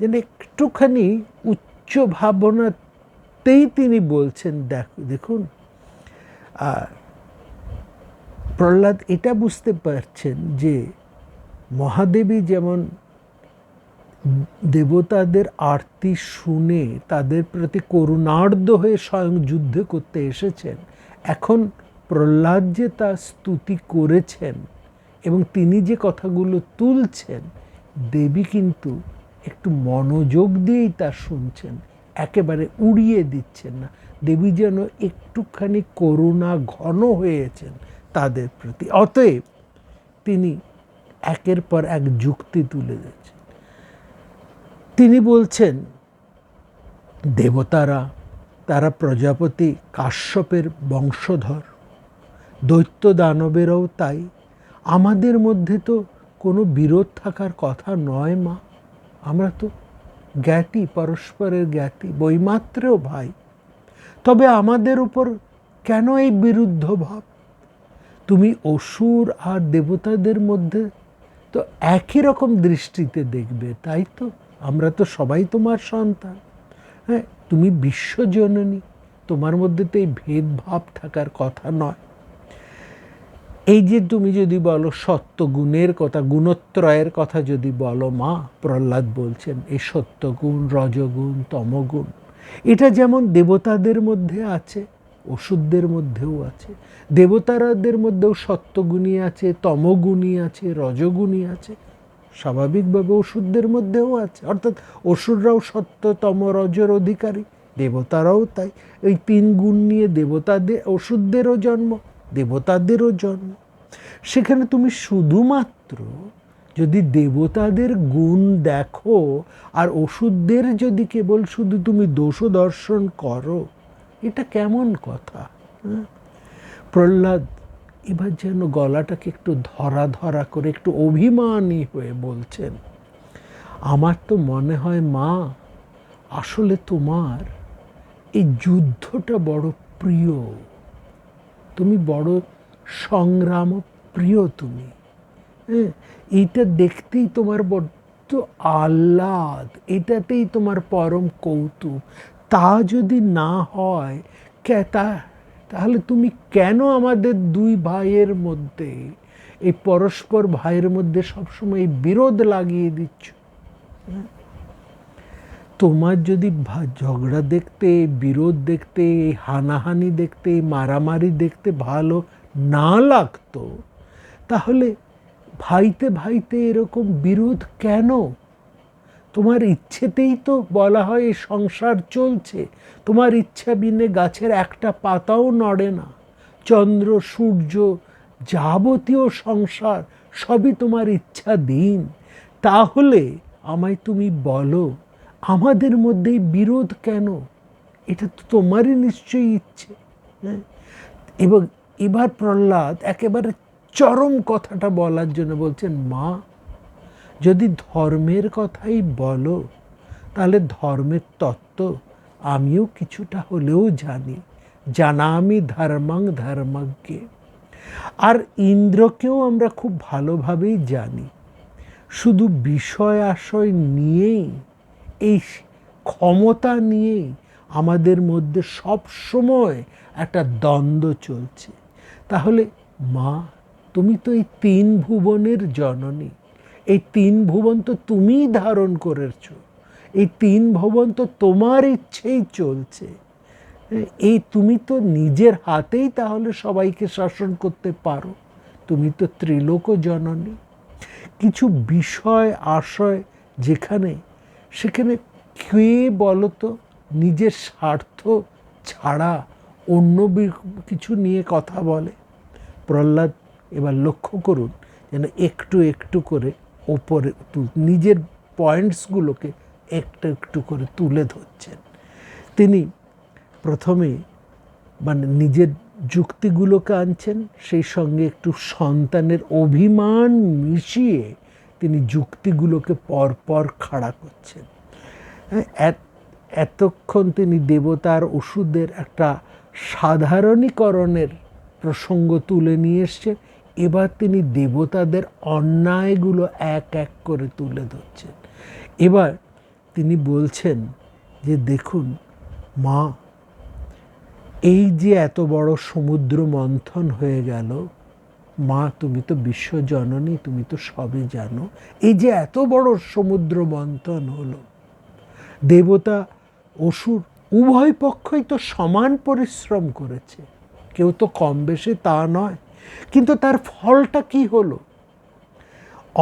যেন একটুখানি উচ্চ ভাবনাতেই তিনি বলছেন, দেখুন প্রহ্লাদ এটা বুঝতে পারছেন যে মহাদেবী যেমন দেবতাদের আরতি শুনে তাদের প্রতি করুণার্দ্র হয়ে স্বয়ং যুদ্ধ করতে এসেছেন, এখন প্রহ্লাদ যে তার স্তুতি করেছেন এবং তিনি যে কথাগুলো তুলছেন, দেবী কিন্তু একটু মনোযোগ দিয়েই তা শুনছেন, একেবারে উড়িয়ে দিচ্ছেন না। দেবী যেন একটুখানি করুণা ঘন হয়েছেন তাদের প্রতি। অতএব তিনি একের পর এক যুক্তি তুলে দিচ্ছেন। তিনি বলছেন দেবতারা, তারা প্রজাপতি কাশ্যপের বংশধর, দৈত্য দানবেরাও তাই। আমাদের মধ্যে তো কোনো বিরোধ থাকার কথা নয় মা, আমরা তো জ্ঞাতি, পরস্পরের জ্ঞাতি, বৈমাত্রেয় ভাই। তবে আমাদের উপর কেন এই বিরুদ্ধ ভাব? তুমি অসুর আর দেবতাদের মধ্যে তো একই রকম দৃষ্টিতে দেখবে, তাই তো? আমরা তো সবাই তোমার সন্তান। হ্যাঁ, তুমি বিশ্বজননী, তোমার মধ্যে তো এই ভেদভাব থাকার কথা নয়। এই যে তুমি যদি বলো সত্যগুণের কথা, গুণত্রয়ের কথা যদি বলো মা, প্রহ্লাদ বলছেন এই সত্যগুণ, রজগুণ, তমগুণ, এটা যেমন দেবতাদের মধ্যে আছে, অসুরদের মধ্যেও আছে। দেবতারাদের মধ্যেও সত্যগুণী আছে, তমগুণী আছে, রজগুণী আছে, স্বাভাবিকভাবে অসুরদের মধ্যেও আছে। অর্থাৎ অসুররাও সত্য, তম, রজের অধিকারী, দেবতারাও তাই। এই তিন গুণ নিয়ে দেবতাদের, অসুরদেরও জন্ম, দেবতাদেরও জন্ম। সেখানে তুমি শুধুমাত্র যদি দেবতাদের গুণ দেখো আর অসুরদের যদি কেবল শুধু তুমি দোষ দর্শন করো, এটা কেমন কথা? প্রহ্লাদ এবার যেন গলাটাকে একটু ধরা ধরা করে একটু অভিমানী হয়ে বলছেন, আমার তো মনে হয় মা, আসলে তোমার এই যুদ্ধটা বড় প্রিয়, তুমি বড় সংগ্রাম প্রিয়, তুমি এইটা দেখতেই তোমার বড্ড আহ্লাদ, এটাতেই তোমার পরম কৌতুক। তা যদি না হয় তাহলে তুমি কেন আমাদের দুই ভাইয়ের মধ্যে, এই পরস্পর ভাইয়ের মধ্যে সবসময় বিরোধ লাগিয়ে দিচ্ছ? তোমার যদি ঝগড়া দেখতে, বিরোধ দেখতে, হানাহানি দেখতে, মারামারি দেখতে ভালো না লাগতো, তাহলে ভাইতে ভাইতে এরকম বিরোধ কেন? তোমার ইচ্ছেতেই তো বলা হয় এই সংসার চলছে। তোমার ইচ্ছা বিনে গাছের একটা পাতাও নড়ে না। চন্দ্র, সূর্য, যাবতীয় সংসার সবই তোমার ইচ্ছাধীন। তাহলে আমায় তুমি বলো, আমাদের মধ্যে বিরোধ কেন? এটা তো তোমারই নিশ্চয়ই ইচ্ছে। এবং এবার প্রহ্লাদ একেবারে চরম কথাটা বলার জন্য বলছেন, মা, যদি ধর্মের কথাই বলো, তাহলে ধর্মের তত্ত্ব আমিও কিছুটা হলেও জানি, জানা আমি ধর্মাং ধর্মজ্ঞে। আর ইন্দ্রকেও আমরা খুব ভালোভাবেই জানি। শুধু বিষয় আশয় নিয়েই, এই ক্ষমতা নিয়েই আমাদের মধ্যে সব সময় একটা দ্বন্দ্ব চলছে। তাহলে মা, তুমি তো এই তিন ভুবনের জননী, এই তিন ভুবন তো তুমিই ধারণ করেছ, এই তিন ভুবন তো তোমার ইচ্ছেই চলছে। এই তুমি তো নিজের হাতেই তাহলে সবাইকে শাসন করতে পারো, তুমি তো ত্রিলোক জননী। কিছু বিষয় আশয় যেখানে, সেখানে কে বলতো নিজের স্বার্থ ছাড়া অন্য কিছু নিয়ে কথা বলে? প্রহ্লাদ এবার লক্ষ্য করুন যেন একটু একটু করে ওপরে নিজের পয়েন্টসগুলোকে একটু একটু করে তুলে ধরছেন। তিনি প্রথমে নিজের যুক্তিগুলোকে আনছেন, সেই সঙ্গে একটু সন্তানের অভিমান মিশিয়ে তিনি যুক্তিগুলোকে পরপর খাড়া করছেন। এতক্ষণ তিনি দেবতার অসুরদের একটা সাধারণীকরণের প্রসঙ্গ তুলে নিয়ে এসছেন, এবার তিনি দেবতাদের অন্যায়গুলো এক এক করে তুলে ধরছেন। এবার তিনি বলছেন যে দেখুন মা, এই যে এত বড় সমুদ্র মন্থন হয়ে গেল, মা তুমি তো বিশ্বজননী, তুমি তো সবই জানো, এই যে এত বড় সমুদ্র মন্থন হলো, দেবতা অসুর উভয় পক্ষই তো সমান পরিশ্রম করেছে, কেউ তো কম বেশি তা নয়, কিন্তু তার ফলটা কি হলো?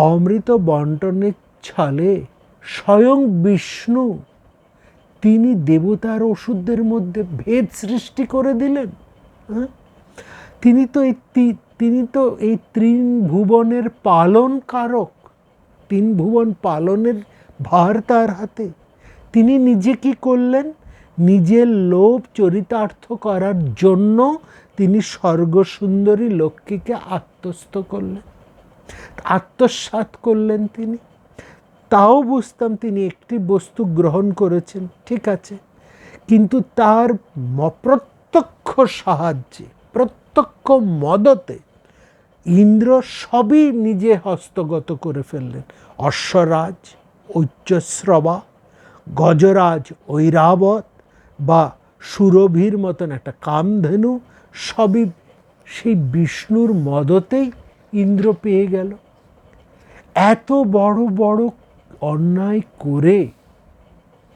অমৃত বন্টনের ছলে স্বয়ং বিষ্ণু তিনি দেবতার অসুরদের মধ্যে ভেদ সৃষ্টি করে দিলেন। তিনি তো এই তিন ভুবনের পালন কারক, তিন ভুবন পালনের ভার তার হাতে। তিনি নিজে কি করলেন? নিজের লোভ চরিতার্থ করার জন্য তিনি স্বর্গসুন্দরী লক্ষ্মীকে আত্মস্থ করলেন, আত্মসাৎ করলেন তিনি। তাও বুঝতাম তিনি একটি বস্তু গ্রহণ করেছেন, ঠিক আছে, কিন্তু তার প্রত্যক্ষ সাহায্যে, প্রত্যক্ষ মদতে ইন্দ্র সবই নিজে হস্তগত করে ফেললেন। অশ্বরাজ ঐচ্যশ্রবা, গজরাজ ঐরাবত বা সুরভির মতন একটা কামধেনু, সবই সেই বিষ্ণুর মদতেই ইন্দ্র পেয়ে গেল। এত বড় বড় অন্যায় করে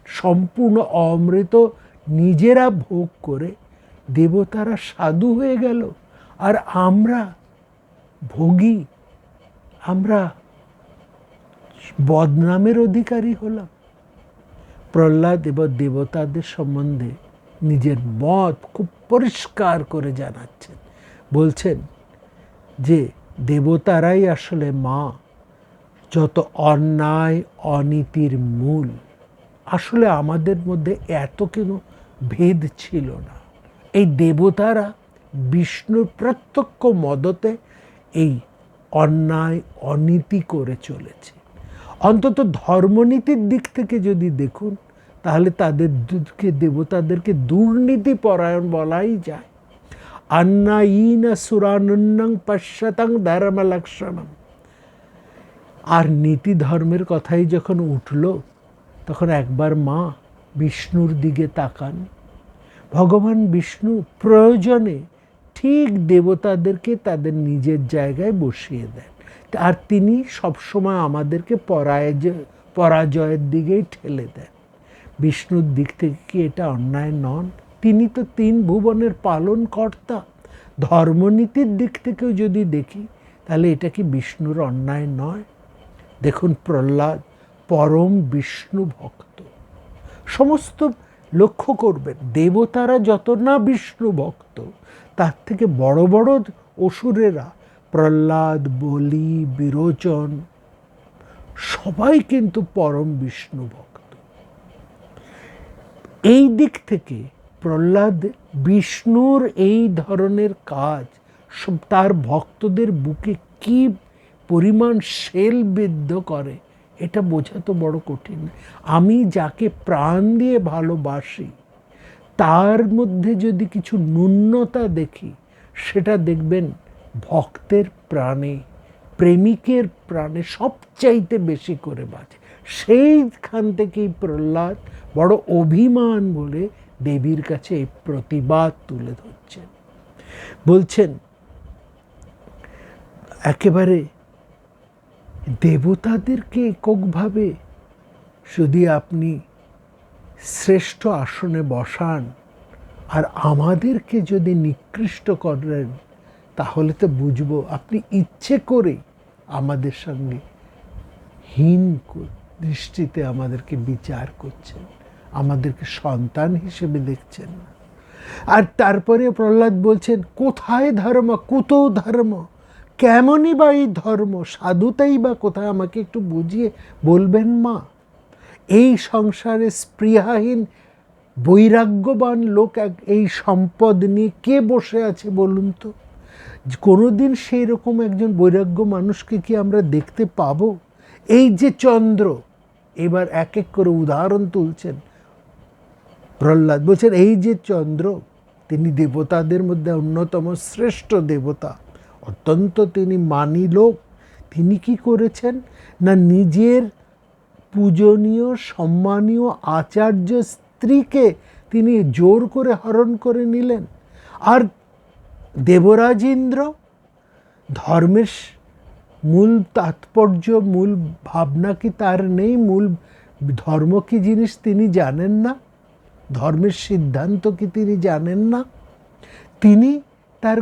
সম্পূর্ণ অমৃত নিজেরা ভোগ করে দেবতারা সাধু হয়ে গেল, আর আমরা ভোগী, আমরা বদনামের অধিকারী হলাম। প্রহ্লাদ এবার দেবতাদের সম্বন্ধে নিজের মত খুব পরিষ্কার করে জানাচ্ছেন। বলছেন যে দেবতারাই আসলে মা, যত অন্যায় অনীতির মূল। আসলে আমাদের মধ্যে এত কোনো ভেদ ছিল না। এই দেবতারা বিষ্ণুর প্রত্যক্ষ মদতে এই অন্যায় অনীতি করে চলেছে। অন্তত ধর্মনীতির দিক থেকে যদি দেখুন, তাহলে দেবতাদেরকে দুর্নীতি পরায়ণ বলাই যায়। আন্নায়ীনা সুরানুন্নং পশ্যতং ধর্মলক্ষণম। আর নীতি ধর্মের কথাই যখন উঠল, তখন একবার মা বিষ্ণুর দিকে তাকান। ভগবান বিষ্ণু প্রয়োজনে ঠিক দেবতাদেরকে তাদের নিজের জায়গায় বসিয়ে দেন, আর তিনি সবসময় আমাদেরকে পরাজয়ের দিকেই ঠেলে দেন। বিষ্ণুর দিক থেকে কি এটা অন্যায় নন? তিনি তো তিন ভুবনের পালন কর্তা। ধর্মনীতির দিক থেকেও যদি দেখি, তাহলে এটা কি বিষ্ণুর অন্যায় নয়? দেখুন, প্রহ্লাদ পরম বিষ্ণু ভক্ত। সমস্ত লক্ষ্য করবেন, দেবতারা যত না বিষ্ণু ভক্ত, তার থেকে বড় বড় অসুরেরা, প্রহ্লাদ, বলি, বিরোচন, সবাই কিন্তু পরম বিষ্ণু ভক্ত। এই দিক থেকে প্রহ্লাদ বিষ্ণুর এই ধরনের কাজ তার ভক্তদের বুকে কি পরিমাণ শেল বিদ্ধ করে, এটা বোঝা তো বড় কঠিন। আমি যাকে প্রাণ দিয়ে ভালোবাসি, তার মধ্যে যদি কিছু ন্যূনতা দেখি, সেটা দেখবেন ভক্তের প্রাণে, প্রেমিকের প্রাণে সবচাইতে বেশি করে বাজে। সেইখান থেকেই প্রহ্লাদ বড় অভিমান বলে দেবীর কাছে এই প্রতিবাদ তুলে ধরছেন। বলছেন একেবারে দেবতাদেরকে এককভাবে যদি আপনি শ্রেষ্ঠ আসনে বসান, আর আমাদেরকে যদি নিকৃষ্ট করেন, তাহলে তো বুঝবো আপনি ইচ্ছে করে আমাদের সঙ্গে হীন দৃষ্টিতে আমাদেরকে বিচার করছেন, আমাদেরকে সন্তান হিসেবে দেখছেন না। আর তারপরে প্রহ্লাদ বলছেন, কোথায় ধর্ম, কুতো ধর্ম, কেমনই বা এই ধর্ম, সাধুতাই বা কোথায়, আমাকে একটু বুঝিয়ে বলবেন মা? এই সংসারে স্পৃহাহীন বৈরাগ্যবান লোক এই সম্পদ নিয়ে কে বসে আছে বলুন তো? কোনোদিন সেই রকম একজন বৈরাগ্য মানুষকে কি আমরা দেখতে পাবো? এই যে চন্দ্র, এবার এক এক করে উদাহরণ তুলছেন প্রহ্লাদ। বলছেন এই যে চন্দ্র, তিনি দেবতাদের মধ্যে অন্যতম শ্রেষ্ঠ দেবতা, অত্যন্ত তিনি মানী লোক। তিনি কি করেছেন না, নিজের পূজনীয় সম্মানীয় আচার্য স্ত্রীকে তিনি জোর করে হরণ করে নিলেন। আর দেবরাজ ইন্দ্র ধর্মের মূল তাৎপর্য, মূল ভাবনা কি তার নেই? মূল ধর্ম কি জিনিস তিনি জানেন না? ধর্মের সিদ্ধান্ত কি তিনি জানেন না? তিনি তার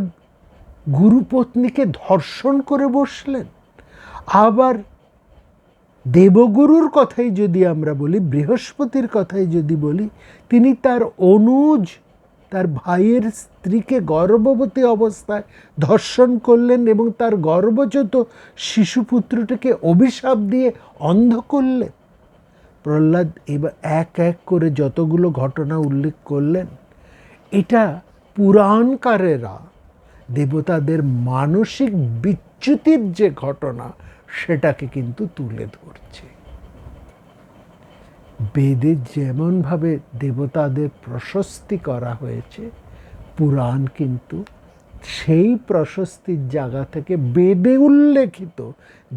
গুরুপত্নীকে ধর্ষণ করে বসলেন। আবার দেবগুরুর কথাই যদি আমরা বলি, বৃহস্পতির কথাই যদি বলি, তিনি তার অনুজ, তার ভাইয়ের স্ত্রীকে গর্ভবতী অবস্থায় ধর্ষণ করলেন এবং তার গর্ভজাত শিশুপুত্রটিকে অভিশাপ দিয়ে অন্ধ করলেন। প্রহ্লাদ এবার এক এক করে যতগুলো ঘটনা উল্লেখ করলেন, এটা পুরাণকারেরা দেবতাদের মানসিক বিচ্যুতির যে ঘটনা সেটাকে কিন্তু তুলে ধরছে। বেদে যেমনভাবে দেবতাদের প্রশস্তি করা হয়েছে, পুরাণ কিন্তু সেই প্রশস্তির জায়গা থেকে বেদে উল্লেখিত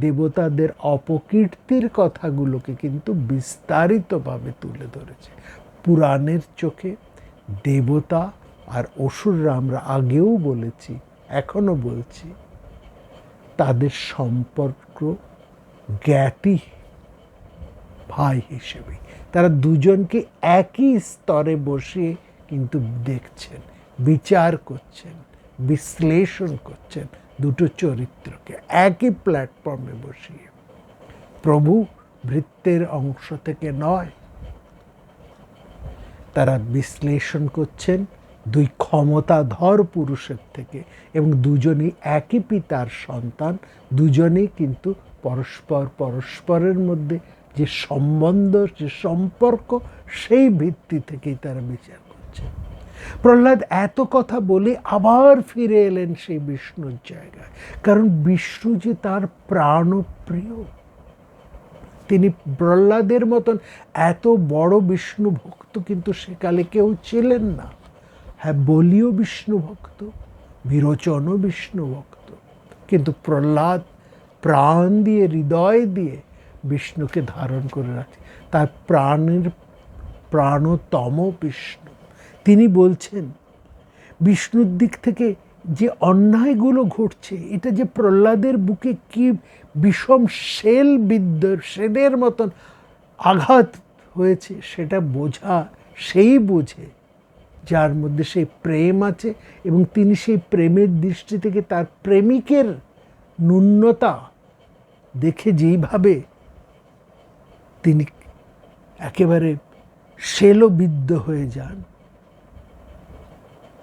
দেবতাদের অপকীর্তির কথাগুলোকে কিন্তু বিস্তারিতভাবে তুলে ধরেছে। পুরাণের চোখে দেবতা আর অসুররা, আমরা আগেও বলেছি এখনো বলছি, তাদের সম্পর্ক জ্ঞাতি ভাই হিসেবে। তারা দুজনকে একই স্তরে বসিয়ে কিন্তু দেখছেন, বিচার করছেন, বিশ্লেষণ করছেন দুটো চরিত্রকে একই প্ল্যাটফর্মে বসিয়ে। প্রভু ভৃত্যের অংশ থেকে নয়, তারা বিশ্লেষণ করছেন দুই ক্ষমতাধর পুরুষের থেকে, এবং দুজনই একই পিতার সন্তান। দুজনেই কিন্তু পরস্পরের মধ্যে যে সম্বন্ধ, যে সম্পর্ক, সেই ভিত্তি থেকেই তারা বিচার করছে। প্রহ্লাদ এত কথা বলে আবার ফিরে এলেন সেই বিষ্ণুর জায়গায়, কারণ বিষ্ণু যে তার প্রাণপ্রিয়। তিনি প্রহ্লাদের মতন এত বড় বিষ্ণু ভক্ত কিন্তু সেকালে কেউ ছিলেন না। হ্যাঁ, বলিও বিষ্ণু ভক্ত, বিরোচনও বিষ্ণু ভক্ত, কিন্তু প্রহ্লাদ প্রাণ দিয়ে, হৃদয় দিয়ে বিষ্ণুকে ধারণ করে রাখে। তার প্রাণতম বিষ্ণু। তিনি বলছেন বিষ্ণুর দিক থেকে যে অন্যায়গুলো ঘটছে, এটা যে প্রহ্লাদের বুকে কি বিষম শেলের মতন আঘাত হয়েছে, সেটা বোঝা সেই বোঝে যার মধ্যে সেই প্রেম আছে, এবং তিনি সেই প্রেমের দৃষ্টি থেকে তার প্রেমিকের ন্যূনতা দেখে যেইভাবে তিনি একেবারে শেলবিদ্ধ হয়ে যান,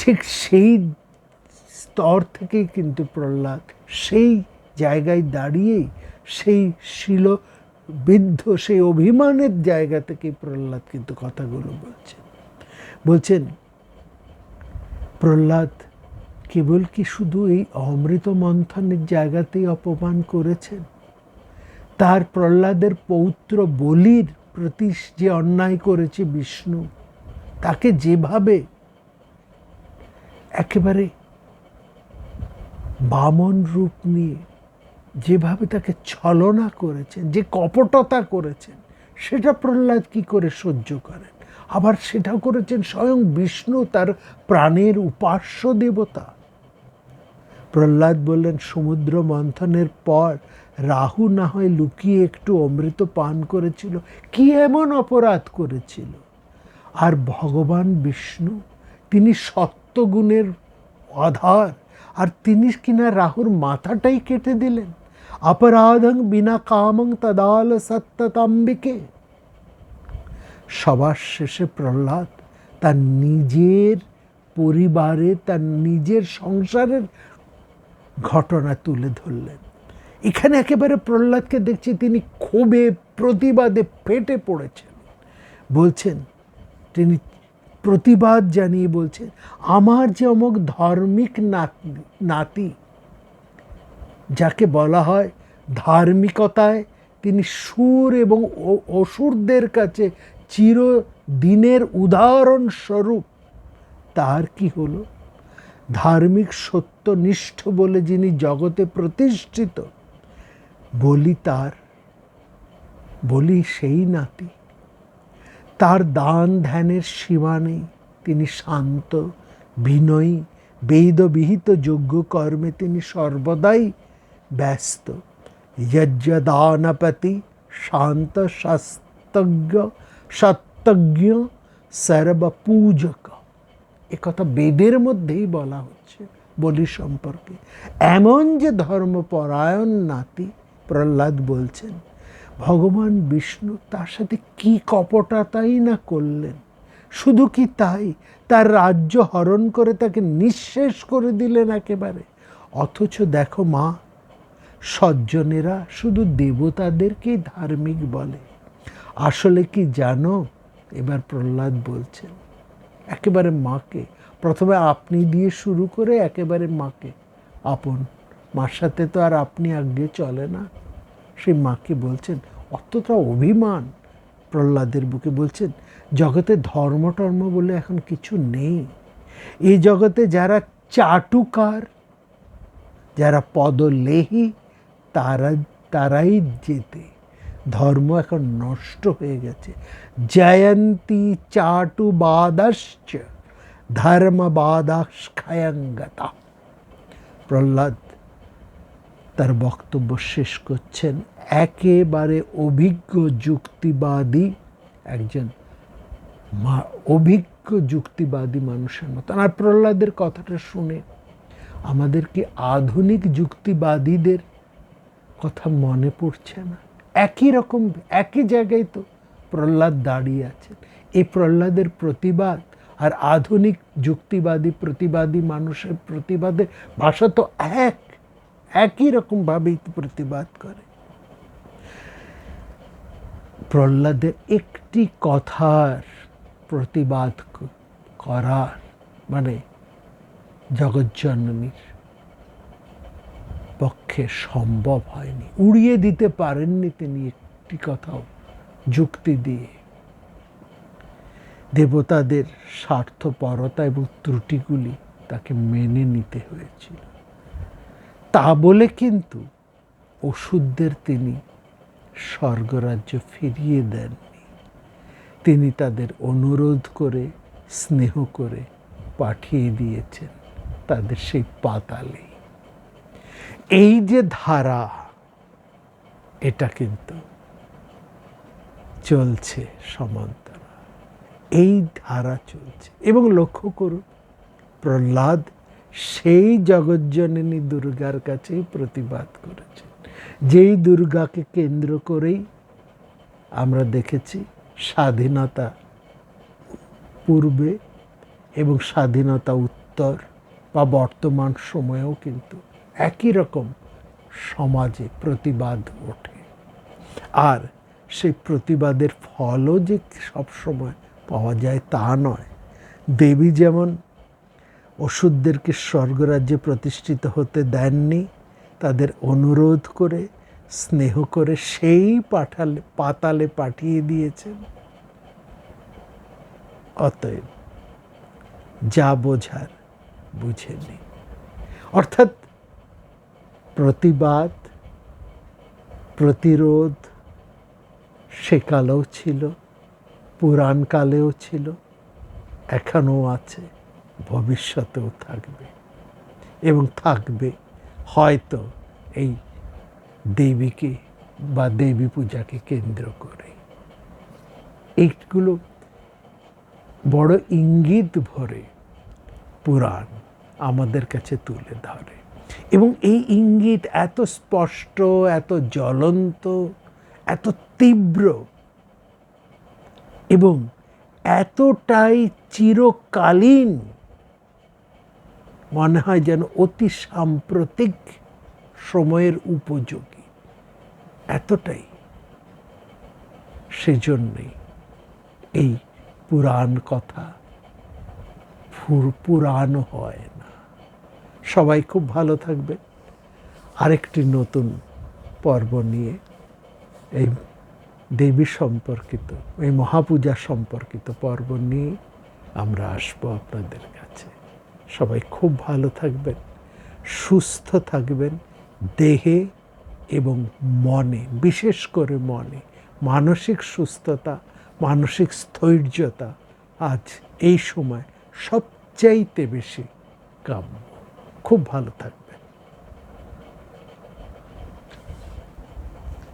ঠিক সেই স্তর থেকেই কিন্তু প্রহ্লাদ সেই জায়গায় দাঁড়িয়েই, সেই শিলবিদ্ধ, সেই অভিমানের জায়গা থেকে প্রহ্লাদ কিন্তু কথাগুলো বলছেন। প্রহ্লাদ কেবল কি শুধু এই অমৃত মন্থনের জায়গাতেই অপমান করেছেন? তার প্রহ্লাদের পৌত্র বলির প্রতি যে অন্যায় করেছে বিষ্ণু, তাকে যেভাবে একেবারে বামন রূপ নিয়ে যেভাবে তাকে ছলনা করেছেন, যে কপটতা করেছেন, সেটা প্রহ্লাদ কি করে সহ্য করেন? আবার সেটাও করেছেন স্বয়ং বিষ্ণু, তার প্রাণের উপাস্য দেবতা। প্রহ্লাদ বললেন, সমুদ্র মন্থনের পর রাহু না হয় লুকিয়ে একটু অমৃত পান করেছিল, কি এমন অপরাধ করেছিল? আর ভগবান বিষ্ণু, তিনি সত্যগুণের আধার, আর তিনি কিনা রাহুর মাথাটাই কেটে দিলেন। অপরাধং বিনা কামং তদাল সত্যতাম্বিকে। সবার শেষে প্রহ্লাদ তার নিজের পরিবারে, তার নিজের সংসারের ঘটনা তুলে ধরলেন। এখানে একেবারে প্রহ্লাদকে দেখছি তিনি ক্ষোভে, প্রতিবাদে ফেটে পড়েছেন। বলছেন, তিনি প্রতিবাদ জানিয়ে বলছেন, আমার যে অমুক ধার্মিক নাতি, যাকে বলা হয় ধার্মিকতায় তিনি সুর এবং অসুরদের কাছে চিরদিনের উদাহরণ স্বরূপ, তার কি হলো? ধার্মিক সত্যনিষ্ঠ বলে যিনি জগতে প্রতিষ্ঠিত, বলি তার বলি সেই নাতি, তার দান ধ্যানের সীমা নেই। তিনি শান্ত, বিনয়ী, বেদবিহিত যজ্ঞ কর্মে তিনি সর্বদাই ব্যস্ত। যজ্ঞদানপতি শান্ত শাস্তজ্ঞ সত্যজ্ঞ সর্বপূজক। একথা বেদের মধ্যেই বলা হচ্ছে বলি সম্পর্কে। এমন যে ধর্মপরায়ণ নাতি, প্রহ্লাদ বলছেন ভগবান বিষ্ণু তার সাথে কি কপটতাই না করলেন। শুধু কি তাই, তার রাজ্য হরণ করে তাকে নিঃশেষ করে দিলেন একেবারে। অথচ দেখো মা, সজ্জনেরা শুধু দেবতাদেরকেই ধার্মিক বলে। আসলে কি জানো, এবার প্রহ্লাদ বলছেন একেবারে মাকে, প্রথমে আপনি দিয়ে শুরু করে একেবারে মাকে, আপন মার সাথে তো আর আপনি আগে চলে না। সেই মাকে বলছেন, অতটা অভিমান প্রহ্লাদের বুকে, বলছেন জগতে ধর্ম টর্ম বলে এখন কিছু নেই। এই জগতে যারা চাটুকার, যারা পদলেহী, তারাই যেতে। ধর্ম এখন নষ্ট হয়ে গেছে। জয়ন্তী চাটুবাদাশ্চ ধর্মবাদাক্ষয়ঙ্গতা। প্রহ্লাদ তার বক্তব্য শেষ করছেন একেবারে অভিজ্ঞ যুক্তিবাদী, একজন অভিজ্ঞ যুক্তিবাদী মানুষের মতন। আর প্রহ্লাদের কথাটা শুনে আমাদের কি আধুনিক যুক্তিবাদীদের কথা মনে পড়ছে না? একই রকম, একই জায়গায় তো প্রহ্লাদ দাঁড়িয়ে আছেন। এই প্রহ্লাদের প্রতিবাদ আর আধুনিক যুক্তিবাদী প্রতিবাদী মানুষের প্রতিবাদের ভাষা তো একই রকমভাবেই প্রতিবাদ করে। প্রহ্লাদের একটি কথার প্রতিবাদ করার মানে জগজ্জননীর পক্ষে সম্ভব হয়নি, উড়িয়ে দিতে পারেননি তিনি একটি কথাও যুক্তি দিয়ে। দেবতাদের স্বার্থপরতা এবং ত্রুটিগুলি তাকে মেনে নিতে হয়েছিল। তা বলে কিন্তু অসুরদের তিনি স্বর্গরাজ্য ফিরিয়ে দেননি। তিনি তাদের অনুরোধ করে, স্নেহ করে পাঠিয়ে দিয়েছেন তাদের সেই পাতালে। এই যে ধারা, এটা কিন্তু চলছে সমান্তরাল, এই ধারা চলছে। এবং লক্ষ্য করুন, প্রহ্লাদ সেই জগজ্জননী দুর্গার কাছেই প্রতিবাদ করেছেন, যেই দুর্গাকে কেন্দ্র করেই আমরা দেখেছি স্বাধীনতা পূর্বে এবং স্বাধীনতা উত্তর বা বর্তমান সময়েও কিন্তু একই রকম সমাজে প্রতিবাদ ওঠে। আর সেই প্রতিবাদের ফলও যে সবসময় পাওয়া যায় তা নয়। দেবী যেমন অসুরদেরকে স্বর্গরাজ্যে প্রতিষ্ঠিত হতে দেননি, তাদের অনুরোধ করে, স্নেহ করে সেই পাতালে পাঠিয়ে দিয়েছেন। অতএব যা বোঝার বুঝেনি। অর্থাৎ প্রতিবাদ, প্রতিরোধ সেকালেও ছিল, পুরাণকালেও ছিল, এখনও আছে, ভবিষ্যতেও থাকবে। এবং থাকবে হয়তো এই দেবীকে বা দেবী পূজাকে কেন্দ্র করে। এইগুলো বড় ইঙ্গিত ভরে পুরাণ আমাদের কাছে তুলে ধরে। এবং এই ইঙ্গিত এত স্পষ্ট, এত জ্বলন্ত, এত তীব্র এবং এতটাই চিরকালীন, মনে হয় যেন অতি সাম্প্রতিক সময়ের উপযোগী, এতটাই। সেজন্যই এই পুরাণ কথা পুরাণ হয় না। সবাই খুব ভালো থাকবে। আরেকটি নতুন পর্ব নিয়ে এই দেবী সম্পর্কিত, এই মহাপূজা সম্পর্কিত পর্ব নিয়ে আমরা আসবো আপনাদের কাছে। সবাই খুব ভালো থাকবেন, সুস্থ থাকবেন, দেহে এবং মনে, বিশেষ করে মনে। মানসিক সুস্থতা, মানসিক স্থৈর্যতা আজ এই সময় সবচাইতে বেশি কাম্য। খুব ভালো থাকবেন।